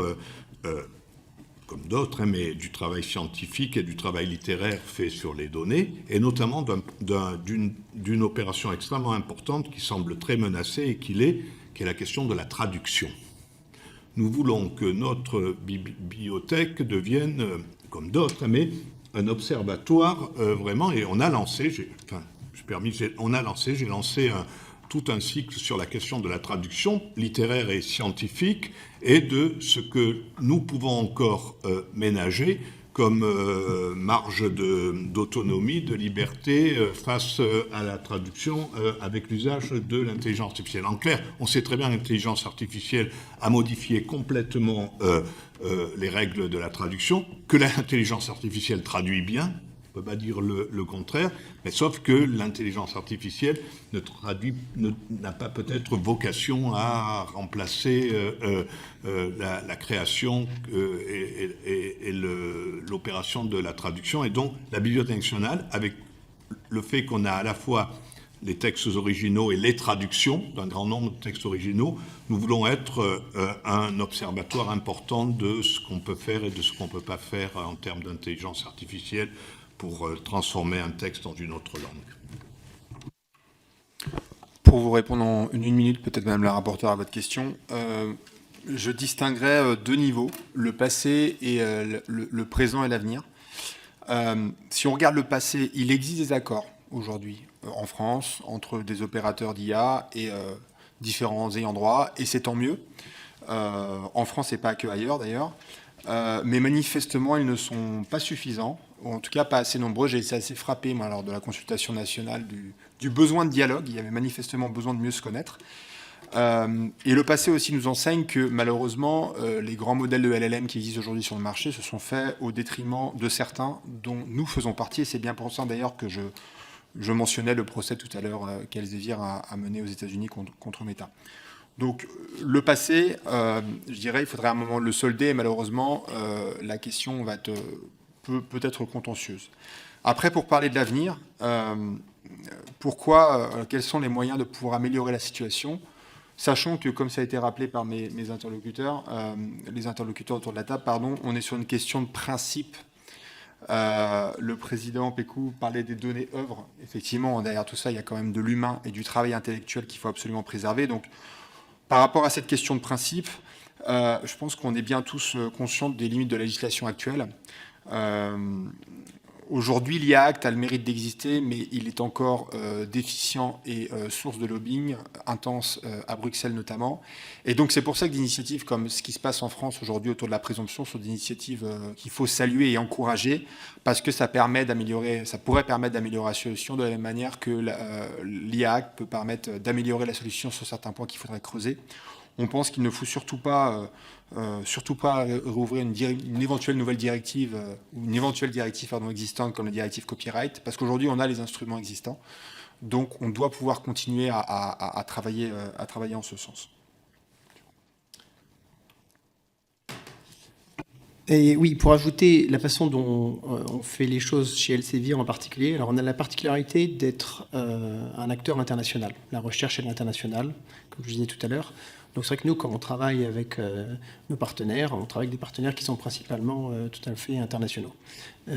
comme d'autres, mais du travail scientifique et du travail littéraire fait sur les données, et notamment d'une opération extrêmement importante qui semble très menacée et qui est la question de la traduction. Nous voulons que notre bibliothèque devienne, comme d'autres, mais un observatoire vraiment, et on a lancé, j'ai lancé tout un cycle sur la question de la traduction littéraire et scientifique et de ce que nous pouvons encore ménager comme marge d'autonomie, de liberté face à la traduction avec l'usage de l'intelligence artificielle. En clair, on sait très bien que l'intelligence artificielle a modifié complètement les règles de la traduction, que l'intelligence artificielle traduit bien, on ne peut pas dire le contraire, mais sauf que l'intelligence artificielle n'a pas peut-être vocation à remplacer la création et l'opération de la traduction. Et donc, la Bibliothèque nationale, avec le fait qu'on a à la fois les textes originaux et les traductions d'un grand nombre de textes originaux, nous voulons être un observatoire important de ce qu'on peut faire et de ce qu'on ne peut pas faire en termes d'intelligence artificielle pour transformer un texte dans une autre langue. Pour vous répondre en une minute, peut-être Madame la rapporteure, à votre question, je distinguerais deux niveaux, le passé et le présent et l'avenir. Si on regarde le passé, il existe des accords aujourd'hui en France entre des opérateurs d'IA et différents ayants droit, et c'est tant mieux. En France et pas que ailleurs d'ailleurs. Mais manifestement, ils ne sont pas suffisants, ou en tout cas pas assez nombreux. J'ai été assez frappé, moi, lors de la consultation nationale, du besoin de dialogue. Il y avait manifestement besoin de mieux se connaître. Et le passé aussi nous enseigne que, malheureusement, les grands modèles de LLM qui existent aujourd'hui sur le marché se sont faits au détriment de certains dont nous faisons partie. Et c'est bien pour ça, d'ailleurs, que je mentionnais le procès tout à l'heure qu'Elsevier a mené aux États-Unis contre Meta. Donc, le passé, je dirais, il faudrait à un moment le solder, et malheureusement, la question peut être contentieuse. Après, pour parler de l'avenir, quels sont les moyens de pouvoir améliorer la situation, sachant que, comme ça a été rappelé par mes interlocuteurs, les interlocuteurs autour de la table, on est sur une question de principe. Le président Pécou parlait des données œuvres. Effectivement, derrière tout ça, il y a quand même de l'humain et du travail intellectuel qu'il faut absolument préserver. Donc, par rapport à cette question de principe, je pense qu'on est bien tous conscients des limites de la législation actuelle. Aujourd'hui, l'IA Act a le mérite d'exister, mais il est encore déficient et source de lobbying intense à Bruxelles notamment. Et donc, c'est pour ça que des initiatives comme ce qui se passe en France aujourd'hui autour de la présomption sont des initiatives qu'il faut saluer et encourager, parce que ça pourrait permettre d'améliorer la solution de la même manière que l'IA Act peut permettre d'améliorer la solution sur certains points qu'il faudrait creuser. On pense qu'il ne faut surtout pas rouvrir une éventuelle nouvelle directive ou une éventuelle directive existante comme la directive copyright, parce qu'aujourd'hui on a les instruments existants, donc on doit pouvoir continuer à travailler en ce sens. Et oui, pour ajouter la façon dont on fait les choses chez Elsevier en particulier, alors on a la particularité d'être un acteur international. La recherche est internationale, comme je disais tout à l'heure. Donc c'est vrai que nous, quand on travaille avec nos partenaires, on travaille avec des partenaires qui sont principalement tout à fait internationaux.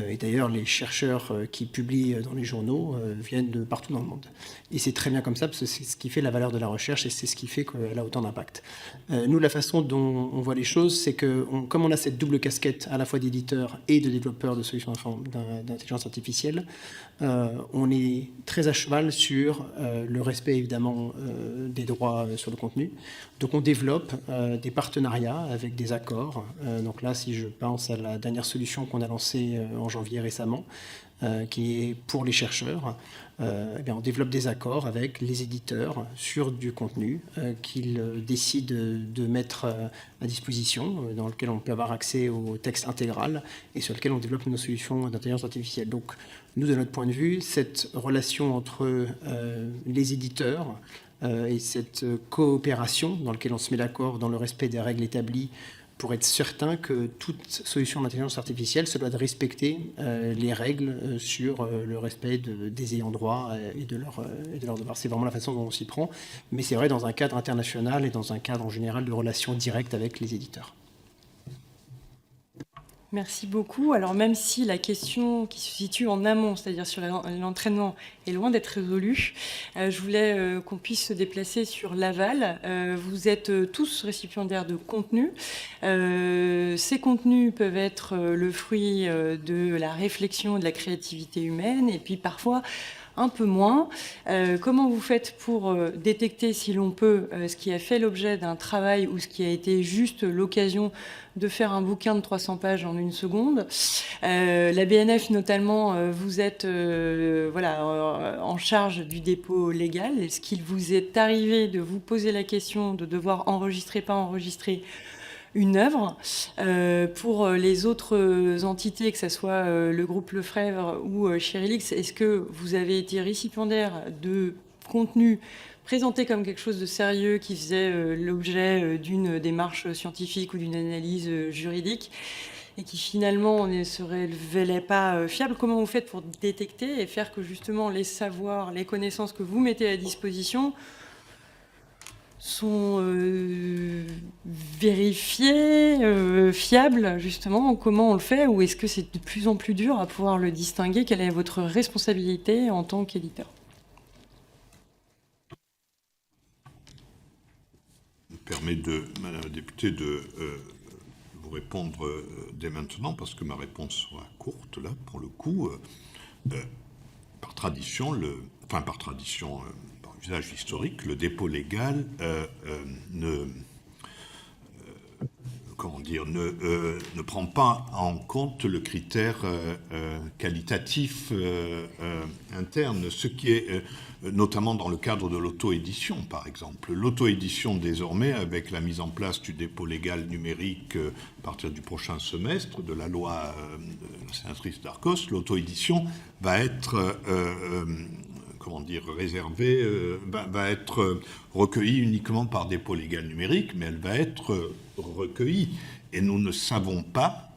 Et d'ailleurs, les chercheurs qui publient dans les journaux viennent de partout dans le monde. Et c'est très bien comme ça, parce que c'est ce qui fait la valeur de la recherche et c'est ce qui fait qu'elle a autant d'impact. Nous, la façon dont on voit les choses, c'est que comme on a cette double casquette à la fois d'éditeur et de développeur de solutions d'intelligence artificielle, on est très à cheval sur le respect, évidemment, des droits sur le contenu. Donc on développe des partenariats avec des accords. Donc là, si je pense à la dernière solution qu'on a lancée en janvier récemment, qui est pour les chercheurs. On développe des accords avec les éditeurs sur du contenu qu'ils décident de mettre à disposition, dans lequel on peut avoir accès au texte intégral et sur lequel on développe nos solutions d'intelligence artificielle. Donc, nous, de notre point de vue, cette relation entre les éditeurs et cette coopération dans laquelle on se met d'accord dans le respect des règles établies pour être certain que toute solution d'intelligence artificielle se doit de respecter les règles sur le respect des ayants droit et de leurs devoirs. C'est vraiment la façon dont on s'y prend, mais c'est vrai dans un cadre international et dans un cadre en général de relations directes avec les éditeurs. Merci beaucoup. Alors même si la question qui se situe en amont, c'est-à-dire sur l'entraînement, est loin d'être résolue, je voulais qu'on puisse se déplacer sur l'aval. Vous êtes tous récipiendaires de contenus. Ces contenus peuvent être le fruit de la réflexion et de la créativité humaine, et puis parfois un peu moins. Comment vous faites pour détecter, si l'on peut, ce qui a fait l'objet d'un travail ou ce qui a été juste l'occasion de faire un bouquin de 300 pages en une seconde. La BNF, notamment, vous êtes en charge du dépôt légal. Est-ce qu'il vous est arrivé de vous poser la question de devoir enregistrer, pas enregistrer une œuvre? Pour les autres entités, que ce soit le groupe Lefebvre ou Chirilix, est-ce que vous avez été récipiendaire de contenu présenté comme quelque chose de sérieux qui faisait l'objet d'une démarche scientifique ou d'une analyse juridique et qui finalement ne se révélait pas fiable? Comment vous faites pour détecter et faire que justement les savoirs, les connaissances que vous mettez à disposition sont vérifiés, fiables, justement? Comment on le fait? Ou est-ce que c'est de plus en plus dur à pouvoir le distinguer? Quelle est votre responsabilité en tant qu'éditeur? Je me permets, Madame la députée, de vous répondre dès maintenant, parce que ma réponse sera courte, là, pour le coup. Par tradition, par usage historique, le dépôt légal ne prend pas en compte le critère qualitatif interne, ce qui est notamment dans le cadre de l'auto-édition, par exemple. L'auto-édition, désormais, avec la mise en place du dépôt légal numérique à partir du prochain semestre, de la loi de la sénatrice Darcos, l'auto-édition va être réservée, va être recueillie uniquement par dépôt légal numérique, mais elle va être recueillis. Et nous ne savons pas,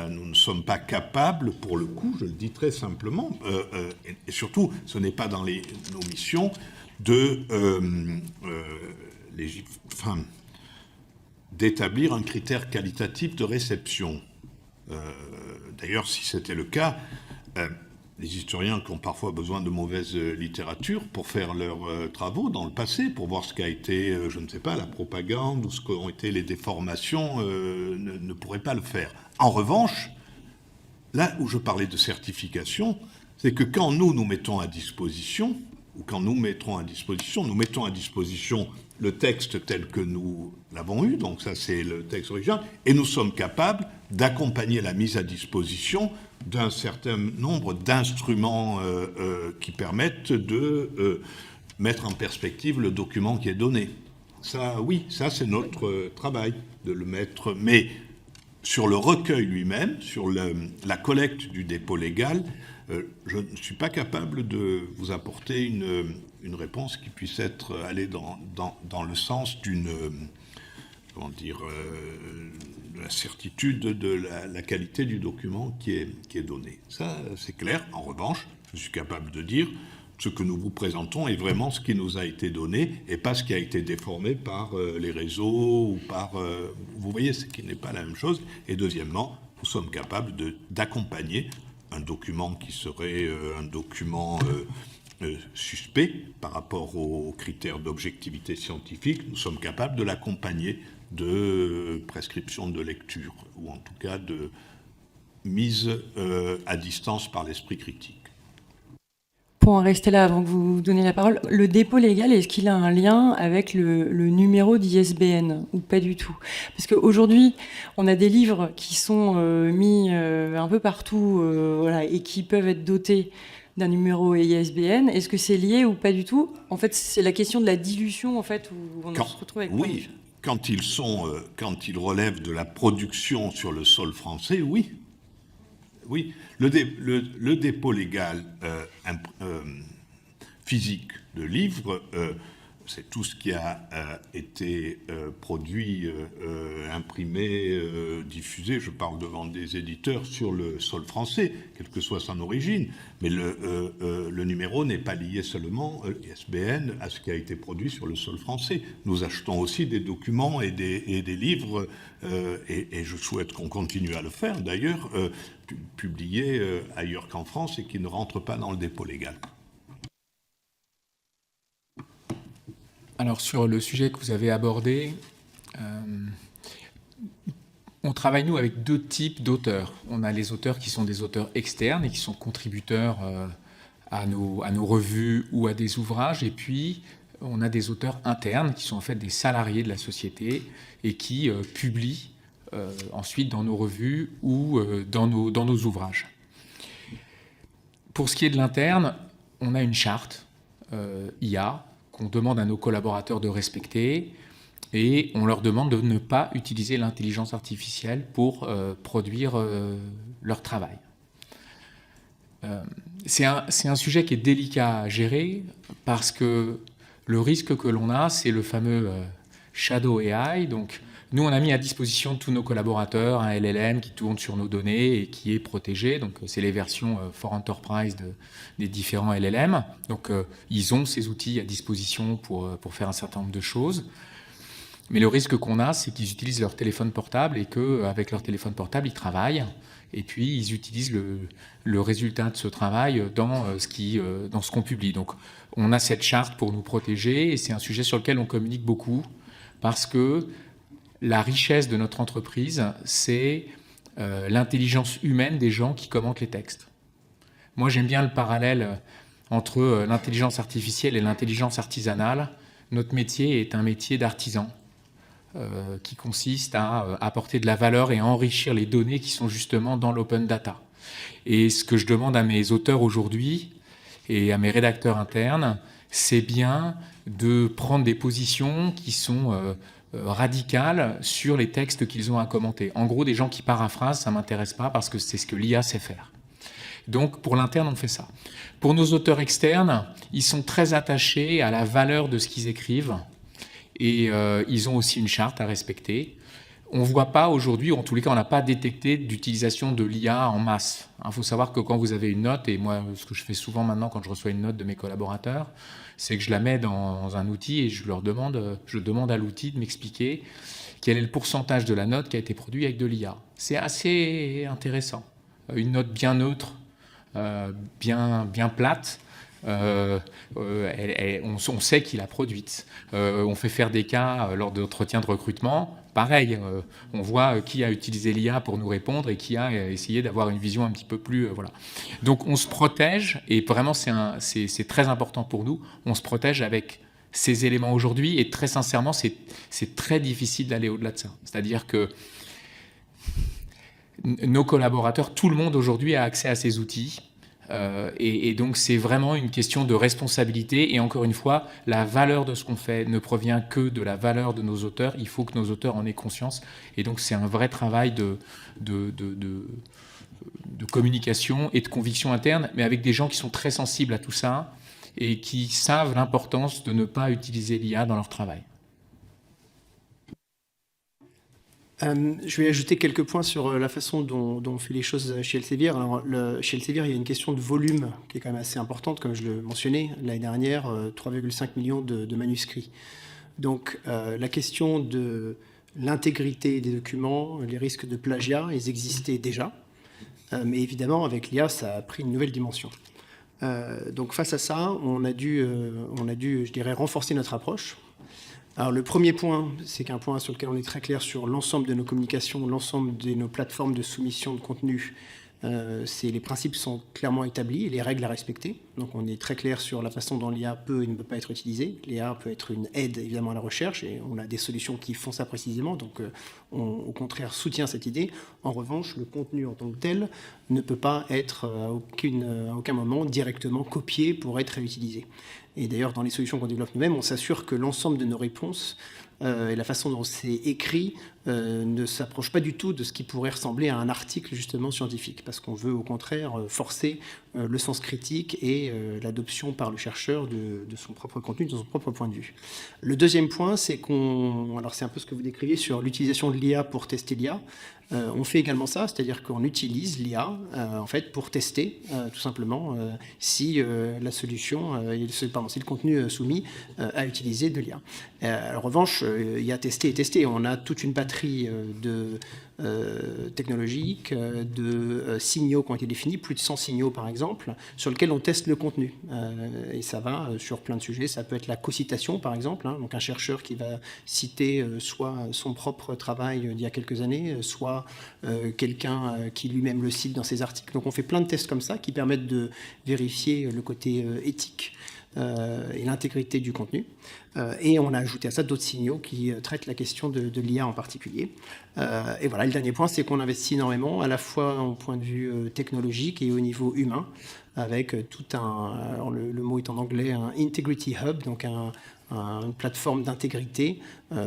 nous ne sommes pas capables, pour le coup, je le dis très simplement, et surtout, ce n'est pas dans nos missions, d'établir un critère qualitatif de réception. D'ailleurs, si c'était le cas, les historiens qui ont parfois besoin de mauvaise littérature pour faire leurs travaux dans le passé, pour voir ce qu'a été, je ne sais pas, la propagande ou ce qu'ont été les déformations, ne pourraient pas le faire. En revanche, là où je parlais de certification, c'est que quand nous mettons à disposition, ou quand nous mettons à disposition le texte tel que nous l'avons eu, donc ça c'est le texte original, et nous sommes capables d'accompagner la mise à disposition d'un certain nombre d'instruments qui permettent de mettre en perspective le document qui est donné. Ça, oui, ça c'est notre travail, de le mettre. Mais sur le recueil lui-même, sur la collecte du dépôt légal, je ne suis pas capable de vous apporter une réponse qui puisse aller dans le sens d'une... de la certitude de la qualité du document qui est donné. Ça, c'est clair. En revanche, je suis capable de dire ce que nous vous présentons est vraiment ce qui nous a été donné et pas ce qui a été déformé par les réseaux ou par... vous voyez, ce qui n'est pas la même chose. Et deuxièmement, nous sommes capables d'accompagner un document qui serait un document suspect par rapport aux critères d'objectivité scientifique. Nous sommes capables de l'accompagner de prescription de lecture, ou en tout cas de mise à distance par l'esprit critique. pour en rester là avant que vous donniez la parole, le dépôt légal, est-ce qu'il a un lien avec le numéro d'ISBN ou pas du tout? Parce qu'aujourd'hui, on a des livres qui sont mis un peu partout voilà, et qui peuvent être dotés d'un numéro ISBN. Est-ce que c'est lié ou pas du tout? En fait, c'est la question de la dilution en fait, où on se retrouve avec... Oui, quand ils relèvent de la production sur le sol français, oui. Oui, le dépôt légal physique de livres, c'est tout ce qui a été produit, imprimé, diffusé, je parle devant des éditeurs, sur le sol français, quelle que soit son origine. Mais le numéro n'est pas lié seulement, ISBN, à ce qui a été produit sur le sol français. Nous achetons aussi des documents et des livres, et je souhaite qu'on continue à le faire, d'ailleurs, publiés ailleurs qu'en France et qui ne rentrent pas dans le dépôt légal. Alors sur le sujet que vous avez abordé, on travaille nous avec deux types d'auteurs. On a les auteurs qui sont des auteurs externes et qui sont contributeurs à nos revues ou à des ouvrages, et puis on a des auteurs internes qui sont en fait des salariés de la société et qui publient ensuite dans nos revues ou dans nos ouvrages. Pour ce qui est de l'interne, on a une charte IA qu'on demande à nos collaborateurs de respecter, et on leur demande de ne pas utiliser l'intelligence artificielle pour produire leur travail. C'est un sujet qui est délicat à gérer, parce que le risque que l'on a, c'est le fameux Shadow AI. Donc, nous, on a mis à disposition de tous nos collaborateurs un LLM qui tourne sur nos données et qui est protégé. Donc, c'est les versions for Enterprise des différents LLM. Donc, ils ont ces outils à disposition pour faire un certain nombre de choses. Mais le risque qu'on a, c'est qu'ils utilisent leur téléphone portable et qu'avec leur téléphone portable, ils travaillent. Et puis, ils utilisent le résultat de ce travail dans ce qu'on publie. Donc, on a cette charte pour nous protéger, et c'est un sujet sur lequel on communique beaucoup, parce que la richesse de notre entreprise, c'est l'intelligence humaine des gens qui commentent les textes. Moi, j'aime bien le parallèle entre l'intelligence artificielle et l'intelligence artisanale. Notre métier est un métier d'artisan qui consiste à apporter de la valeur et à enrichir les données qui sont justement dans l'open data. Et ce que je demande à mes auteurs aujourd'hui et à mes rédacteurs internes, c'est bien de prendre des positions qui sont radicales sur les textes qu'ils ont à commenter. En gros, des gens qui paraphrasent, ça ne m'intéresse pas, parce que c'est ce que l'IA sait faire. Donc, pour l'interne, on fait ça. Pour nos auteurs externes, ils sont très attachés à la valeur de ce qu'ils écrivent, et ils ont aussi une charte à respecter. On ne voit pas aujourd'hui, en tous les cas, on n'a pas détecté d'utilisation de l'IA en masse. Il faut savoir que quand vous avez une note, et moi, ce que je fais souvent maintenant quand je reçois une note de mes collaborateurs, c'est que je la mets dans un outil et je demande à l'outil de m'expliquer quel est le pourcentage de la note qui a été produit avec de l'IA. C'est assez intéressant. Une note bien neutre, bien plate, on sait qui l'a produite. On fait faire des cas lors d'entretiens de recrutement. Pareil, on voit qui a utilisé l'IA pour nous répondre et qui a essayé d'avoir une vision un petit peu plus... voilà. Donc on se protège, et vraiment c'est très important pour nous, on se protège avec ces éléments aujourd'hui, et très sincèrement, c'est très difficile d'aller au-delà de ça. C'est-à-dire que nos collaborateurs, tout le monde aujourd'hui a accès à ces outils. Et donc c'est vraiment une question de responsabilité, et encore une fois, la valeur de ce qu'on fait ne provient que de la valeur de nos auteurs. Il faut que nos auteurs en aient conscience, et donc c'est un vrai travail de communication et de conviction interne, mais avec des gens qui sont très sensibles à tout ça et qui savent l'importance de ne pas utiliser l'IA dans leur travail. Je vais ajouter quelques points sur la façon dont on fait les choses chez Elsevier. Alors, chez Elsevier, il y a une question de volume qui est quand même assez importante, comme je le mentionnais. L'année dernière, 3,5 millions de manuscrits. Donc, la question de l'intégrité des documents, les risques de plagiat, ils existaient déjà. Mais évidemment, avec l'IA, ça a pris une nouvelle dimension. Donc, face à ça, on a dû, je dirais, renforcer notre approche. Alors le premier point, c'est qu'un point sur lequel on est très clair sur l'ensemble de nos communications, l'ensemble de nos plateformes de soumission de contenu, les principes sont clairement établis et les règles à respecter. Donc on est très clair sur la façon dont l'IA peut et ne peut pas être utilisée. L'IA peut être une aide évidemment à la recherche et on a des solutions qui font ça précisément. Donc on au contraire soutient cette idée. En revanche, le contenu en tant que tel ne peut pas être à aucun moment directement copié pour être réutilisé. Et d'ailleurs, dans les solutions qu'on développe nous-mêmes, on s'assure que l'ensemble de nos réponses et la façon dont c'est écrit ne s'approche pas du tout de ce qui pourrait ressembler à un article justement scientifique, parce qu'on veut au contraire forcer le sens critique et l'adoption par le chercheur de son propre contenu, de son propre point de vue. Le deuxième point, c'est alors c'est un peu ce que vous décriviez sur l'utilisation de l'IA pour tester l'IA. On fait également ça, c'est-à-dire qu'on utilise l'IA en fait pour tester tout simplement si la solution, si le contenu soumis a utilisé de l'IA. En revanche, il y a testé et testé. On a toute une batterie technologiques, de signaux qui ont été définis, plus de 100 signaux par exemple, sur lesquels on teste le contenu. Et ça va sur plein de sujets. Ça peut être la co-citation par exemple, donc un chercheur qui va citer soit son propre travail d'il y a quelques années, soit quelqu'un qui lui-même le cite dans ses articles. Donc on fait plein de tests comme ça qui permettent de vérifier le côté éthique et l'intégrité du contenu. Et on a ajouté à ça d'autres signaux qui traitent la question de l'IA en particulier. Et voilà, le dernier point, c'est qu'on investit énormément, à la fois au point de vue technologique et au niveau humain, avec tout un, alors le mot est en anglais, un Integrity Hub, donc une plateforme d'intégrité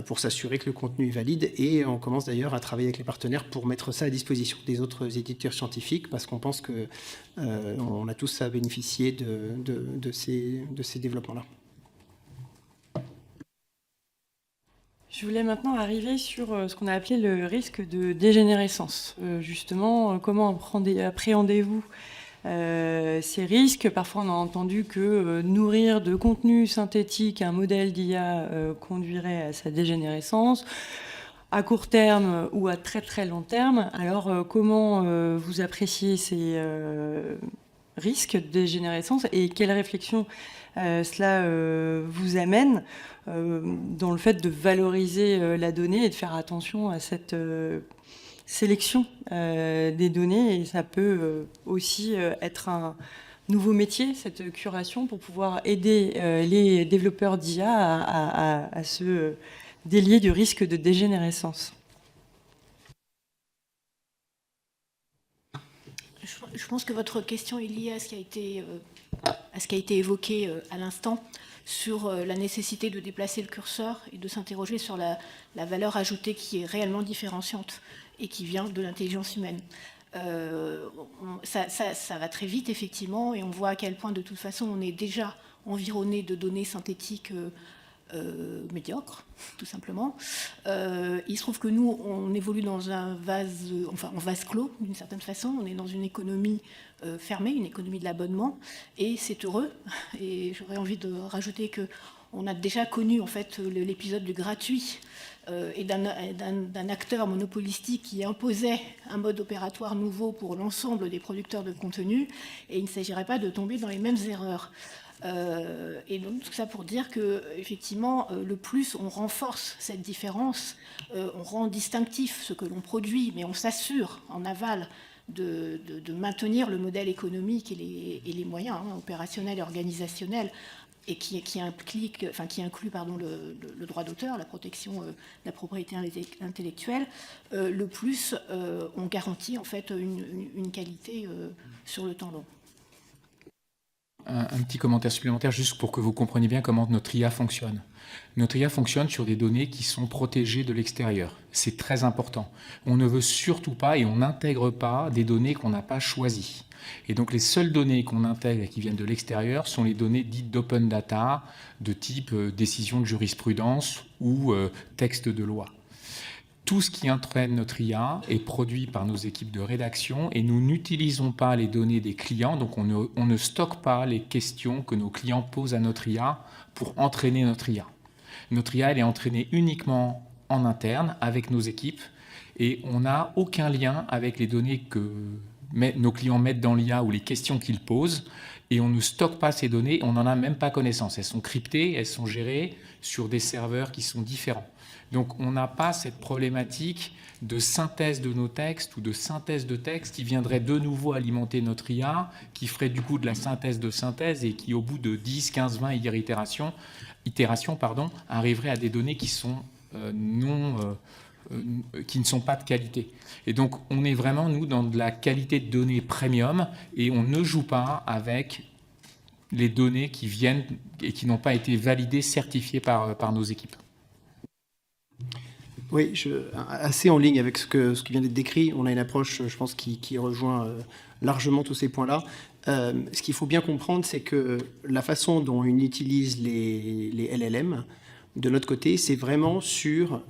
pour s'assurer que le contenu est valide. Et on commence d'ailleurs à travailler avec les partenaires pour mettre ça à disposition des autres éditeurs scientifiques, parce qu'on pense qu'on a tous à bénéficier de ces développements-là. Je voulais maintenant arriver sur ce qu'on a appelé le risque de dégénérescence. Justement, comment appréhendez-vous ces risques? Parfois, on a entendu que nourrir de contenu synthétique un modèle d'IA conduirait à sa dégénérescence, à court terme ou à très très long terme. Alors, comment vous appréciez ces risques de dégénérescence et quelles réflexions cela vous amène dans le fait de valoriser la donnée et de faire attention à cette sélection des données, et ça peut aussi être un nouveau métier, cette curation, pour pouvoir aider les développeurs d'IA à se délier du risque de dégénérescence. Je pense que votre question est liée à ce qui a été évoqué à l'instant sur la nécessité de déplacer le curseur et de s'interroger sur la valeur ajoutée qui est réellement différenciante et qui vient de l'intelligence humaine. Ça va très vite, effectivement, et on voit à quel point, de toute façon, on est déjà environné de données synthétiques médiocres, tout simplement. Il se trouve que nous, on évolue dans en vase clos, d'une certaine façon. On est dans une économie fermée, une économie de l'abonnement, et c'est heureux. Et j'aurais envie de rajouter qu'on a déjà connu, en fait, l'épisode du gratuit et d'un acteur monopolistique qui imposait un mode opératoire nouveau pour l'ensemble des producteurs de contenu, et il ne s'agirait pas de tomber dans les mêmes erreurs. Et donc tout ça pour dire que effectivement, le plus on renforce cette différence, on rend distinctif ce que l'on produit, mais on s'assure en aval de maintenir le modèle économique et les moyens opérationnels et organisationnels, et qui inclut le droit d'auteur, la protection de la propriété intellectuelle. Le plus on garantit en fait une qualité sur le temps long. Un petit commentaire supplémentaire juste pour que vous compreniez bien comment notre IA fonctionne. Notre IA fonctionne sur des données qui sont protégées de l'extérieur. C'est très important. On ne veut surtout pas et on n'intègre pas des données qu'on n'a pas choisies. Et donc les seules données qu'on intègre et qui viennent de l'extérieur sont les données dites d'open data, de type décision de jurisprudence ou texte de loi. Tout ce qui entraîne notre IA est produit par nos équipes de rédaction et nous n'utilisons pas les données des clients, donc on ne stocke pas les questions que nos clients posent à notre IA pour entraîner notre IA. Notre IA, elle est entraînée uniquement en interne avec nos équipes et on n'a aucun lien avec les données que nos clients mettent dans l'IA ou les questions qu'ils posent, et on ne stocke pas ces données, on n'en a même pas connaissance. Elles sont cryptées, elles sont gérées sur des serveurs qui sont différents. Donc on n'a pas cette problématique de synthèse de nos textes ou de synthèse de textes qui viendrait de nouveau alimenter notre IA, qui ferait du coup de la synthèse de synthèse et qui au bout de 10, 15, 20 itérations arriverait à des données qui sont qui ne sont pas de qualité. Et donc on est vraiment, nous, dans de la qualité de données premium et on ne joue pas avec les données qui viennent et qui n'ont pas été validées, certifiées par nos équipes. Oui, assez en ligne avec ce qui vient d'être décrit. On a une approche, je pense, qui rejoint largement tous ces points-là. Ce qu'il faut bien comprendre, c'est que la façon dont on utilise les LLM, de notre côté, c'est vraiment sur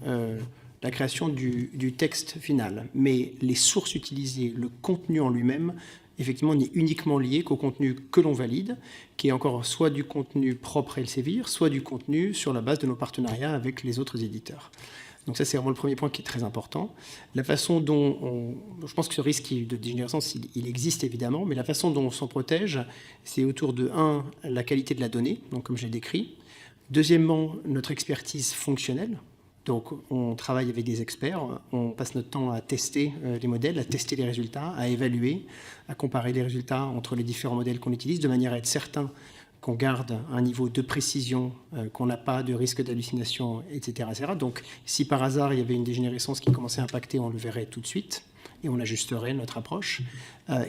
la création du texte final. Mais les sources utilisées, le contenu en lui-même, effectivement, n'est uniquement lié qu'au contenu que l'on valide, qui est encore soit du contenu propre Elsevier, soit du contenu sur la base de nos partenariats avec les autres éditeurs. Donc ça, c'est vraiment le premier point qui est très important. La façon dont je pense que ce risque de dégénérescence, il existe évidemment, mais la façon dont on s'en protège, c'est autour de, la qualité de la donnée, donc comme j'ai décrit. Deuxièmement, notre expertise fonctionnelle. Donc on travaille avec des experts, on passe notre temps à tester les modèles, à tester les résultats, à évaluer, à comparer les résultats entre les différents modèles qu'on utilise, de manière à être certain qu'on garde un niveau de précision, qu'on n'a pas de risque d'hallucination, etc., etc. Donc, si par hasard il y avait une dégénérescence qui commençait à impacter, on le verrait tout de suite et on ajusterait notre approche.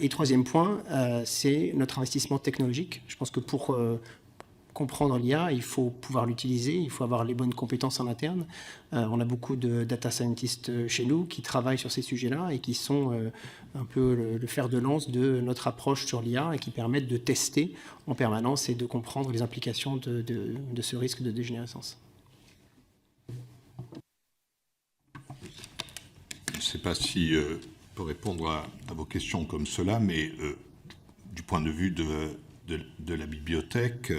Et troisième point, c'est notre investissement technologique. Je pense que pour comprendre l'IA, il faut pouvoir l'utiliser, il faut avoir les bonnes compétences en interne. On a beaucoup de data scientists chez nous qui travaillent sur ces sujets-là et qui sont un peu le fer de lance de notre approche sur l'IA et qui permettent de tester en permanence et de comprendre les implications de ce risque de dégénérescence. Je ne sais pas si je peux répondre à vos questions comme cela, mais du point de vue de la bibliothèque,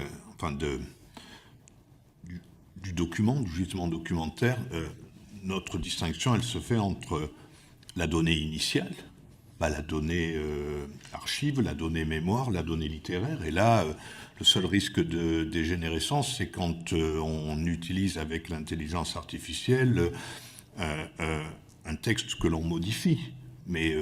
du document, du gisement documentaire, notre distinction, elle se fait entre la donnée initiale, la donnée archive, la donnée mémoire, la donnée littéraire. Et là, le seul risque de dégénérescence, c'est quand on utilise avec l'intelligence artificielle un texte que l'on modifie. Mais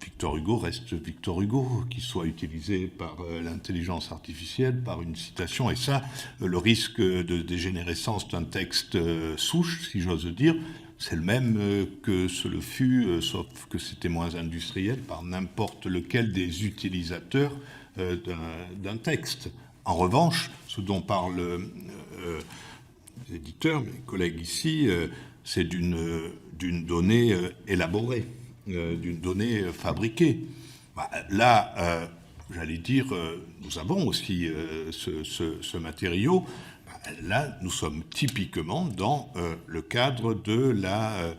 Victor Hugo reste Victor Hugo, qu'il soit utilisé par l'intelligence artificielle, par une citation. Et ça, le risque de dégénérescence d'un texte souche, si j'ose dire, c'est le même que ce le fut, sauf que c'était moins industriel, par n'importe lequel des utilisateurs d'un texte. En revanche, ce dont parlent les éditeurs, mes collègues ici, c'est d'une donnée élaborée, d'une donnée fabriquée. Là, j'allais dire, nous avons aussi ce matériau. Là, nous sommes typiquement dans le cadre de la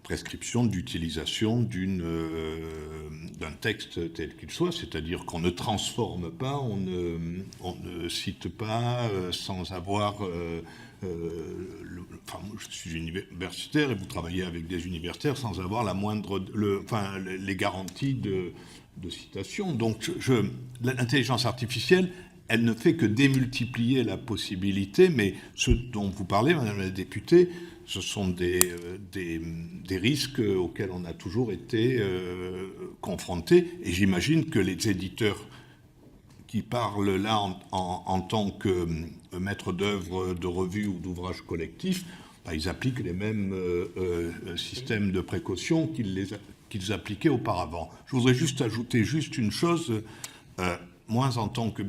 prescription d'utilisation d'un texte tel qu'il soit, c'est-à-dire qu'on ne transforme pas, on ne cite pas sans avoir... je suis universitaire et vous travaillez avec des universitaires sans avoir la moindre... les garanties de citation. Donc, l'intelligence artificielle, elle ne fait que démultiplier la possibilité, mais ce dont vous parlez, Madame la députée, ce sont des risques auxquels on a toujours été confrontés. Et j'imagine que les éditeurs qui parlent là en tant que maîtres d'œuvre de revues ou d'ouvrages collectifs, ils appliquent les mêmes systèmes de précaution qu'ils appliquaient auparavant. Je voudrais juste ajouter une chose, moins en tant que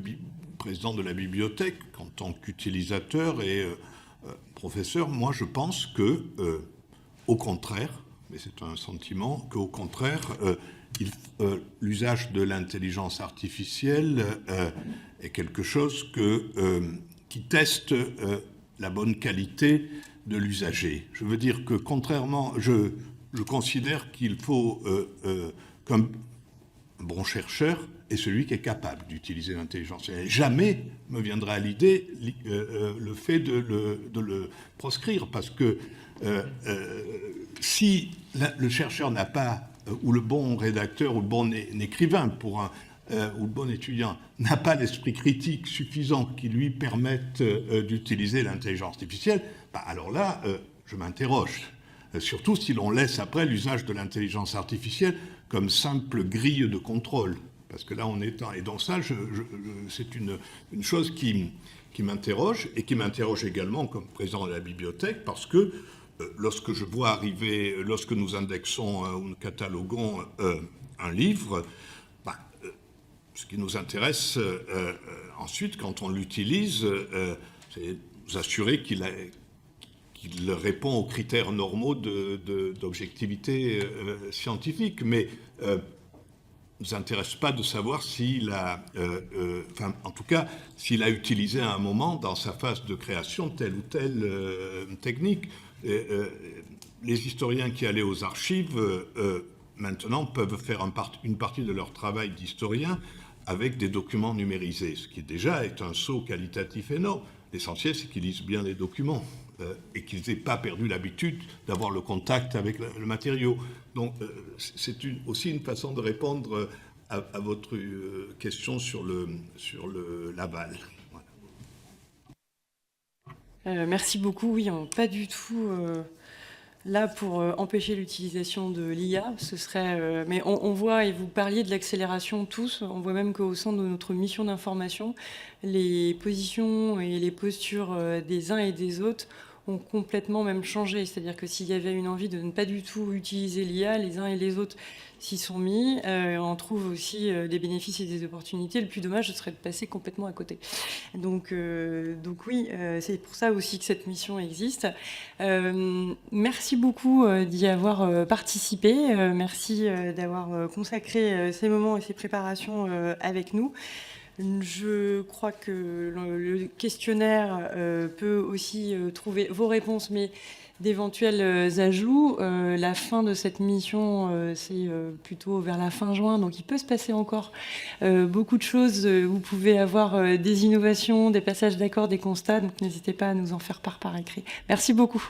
président de la bibliothèque qu'en tant qu'utilisateur et professeur, moi je pense que, au contraire, mais c'est un sentiment, qu'au contraire, l'usage de l'intelligence artificielle est quelque chose qui teste la bonne qualité de l'usager. Je veux dire que contrairement, je considère qu'il faut, comme un bon chercheur, est celui qui est capable d'utiliser l'intelligence. Et jamais me viendra à l'idée le fait de le proscrire, parce que si le chercheur n'a pas, ou le bon rédacteur, ou le bon écrivain, ou le bon étudiant, n'a pas l'esprit critique suffisant qui lui permette d'utiliser l'intelligence artificielle, alors là, je m'interroge. Surtout si l'on laisse après l'usage de l'intelligence artificielle comme simple grille de contrôle. Parce que là, on est... Et donc ça, c'est une chose qui m'interroge, et qui m'interroge également comme président de la bibliothèque, parce que lorsque je vois arriver, lorsque nous indexons ou nous cataloguons un livre, ce qui nous intéresse ensuite, quand on l'utilise, c'est nous assurer qu'il répond aux critères normaux d'objectivité scientifique. Mais ne nous intéresse pas de savoir s'il a, en tout cas, s'il a utilisé à un moment, dans sa phase de création, telle ou telle technique. Les historiens qui allaient aux archives, maintenant, peuvent faire une partie de leur travail d'historien avec des documents numérisés, ce qui déjà est un saut qualitatif énorme. L'essentiel, c'est qu'ils lisent bien les documents et qu'ils n'aient pas perdu l'habitude d'avoir le contact avec le matériau. Donc, c'est aussi une façon de répondre à votre question sur l'aval. Voilà. Merci beaucoup. Oui, pas du tout là pour empêcher l'utilisation de l'IA. Ce serait, mais on voit, et vous parliez de l'accélération tous, on voit même qu'au sein de notre mission d'information, les positions et les postures des uns et des autres ont complètement même changé. C'est-à-dire que s'il y avait une envie de ne pas du tout utiliser l'IA, les uns et les autres s'y sont mis. On trouve aussi des bénéfices et des opportunités. Le plus dommage, ce serait de passer complètement à côté. Donc oui, c'est pour ça aussi que cette mission existe. Merci beaucoup d'y avoir participé. Merci d'avoir consacré ces moments et ces préparations avec nous. Je crois que le questionnaire peut aussi trouver vos réponses, mais d'éventuels ajouts. La fin de cette mission, c'est plutôt vers la fin juin, donc il peut se passer encore beaucoup de choses. Vous pouvez avoir des innovations, des passages d'accord, des constats, donc n'hésitez pas à nous en faire part par écrit. Merci beaucoup.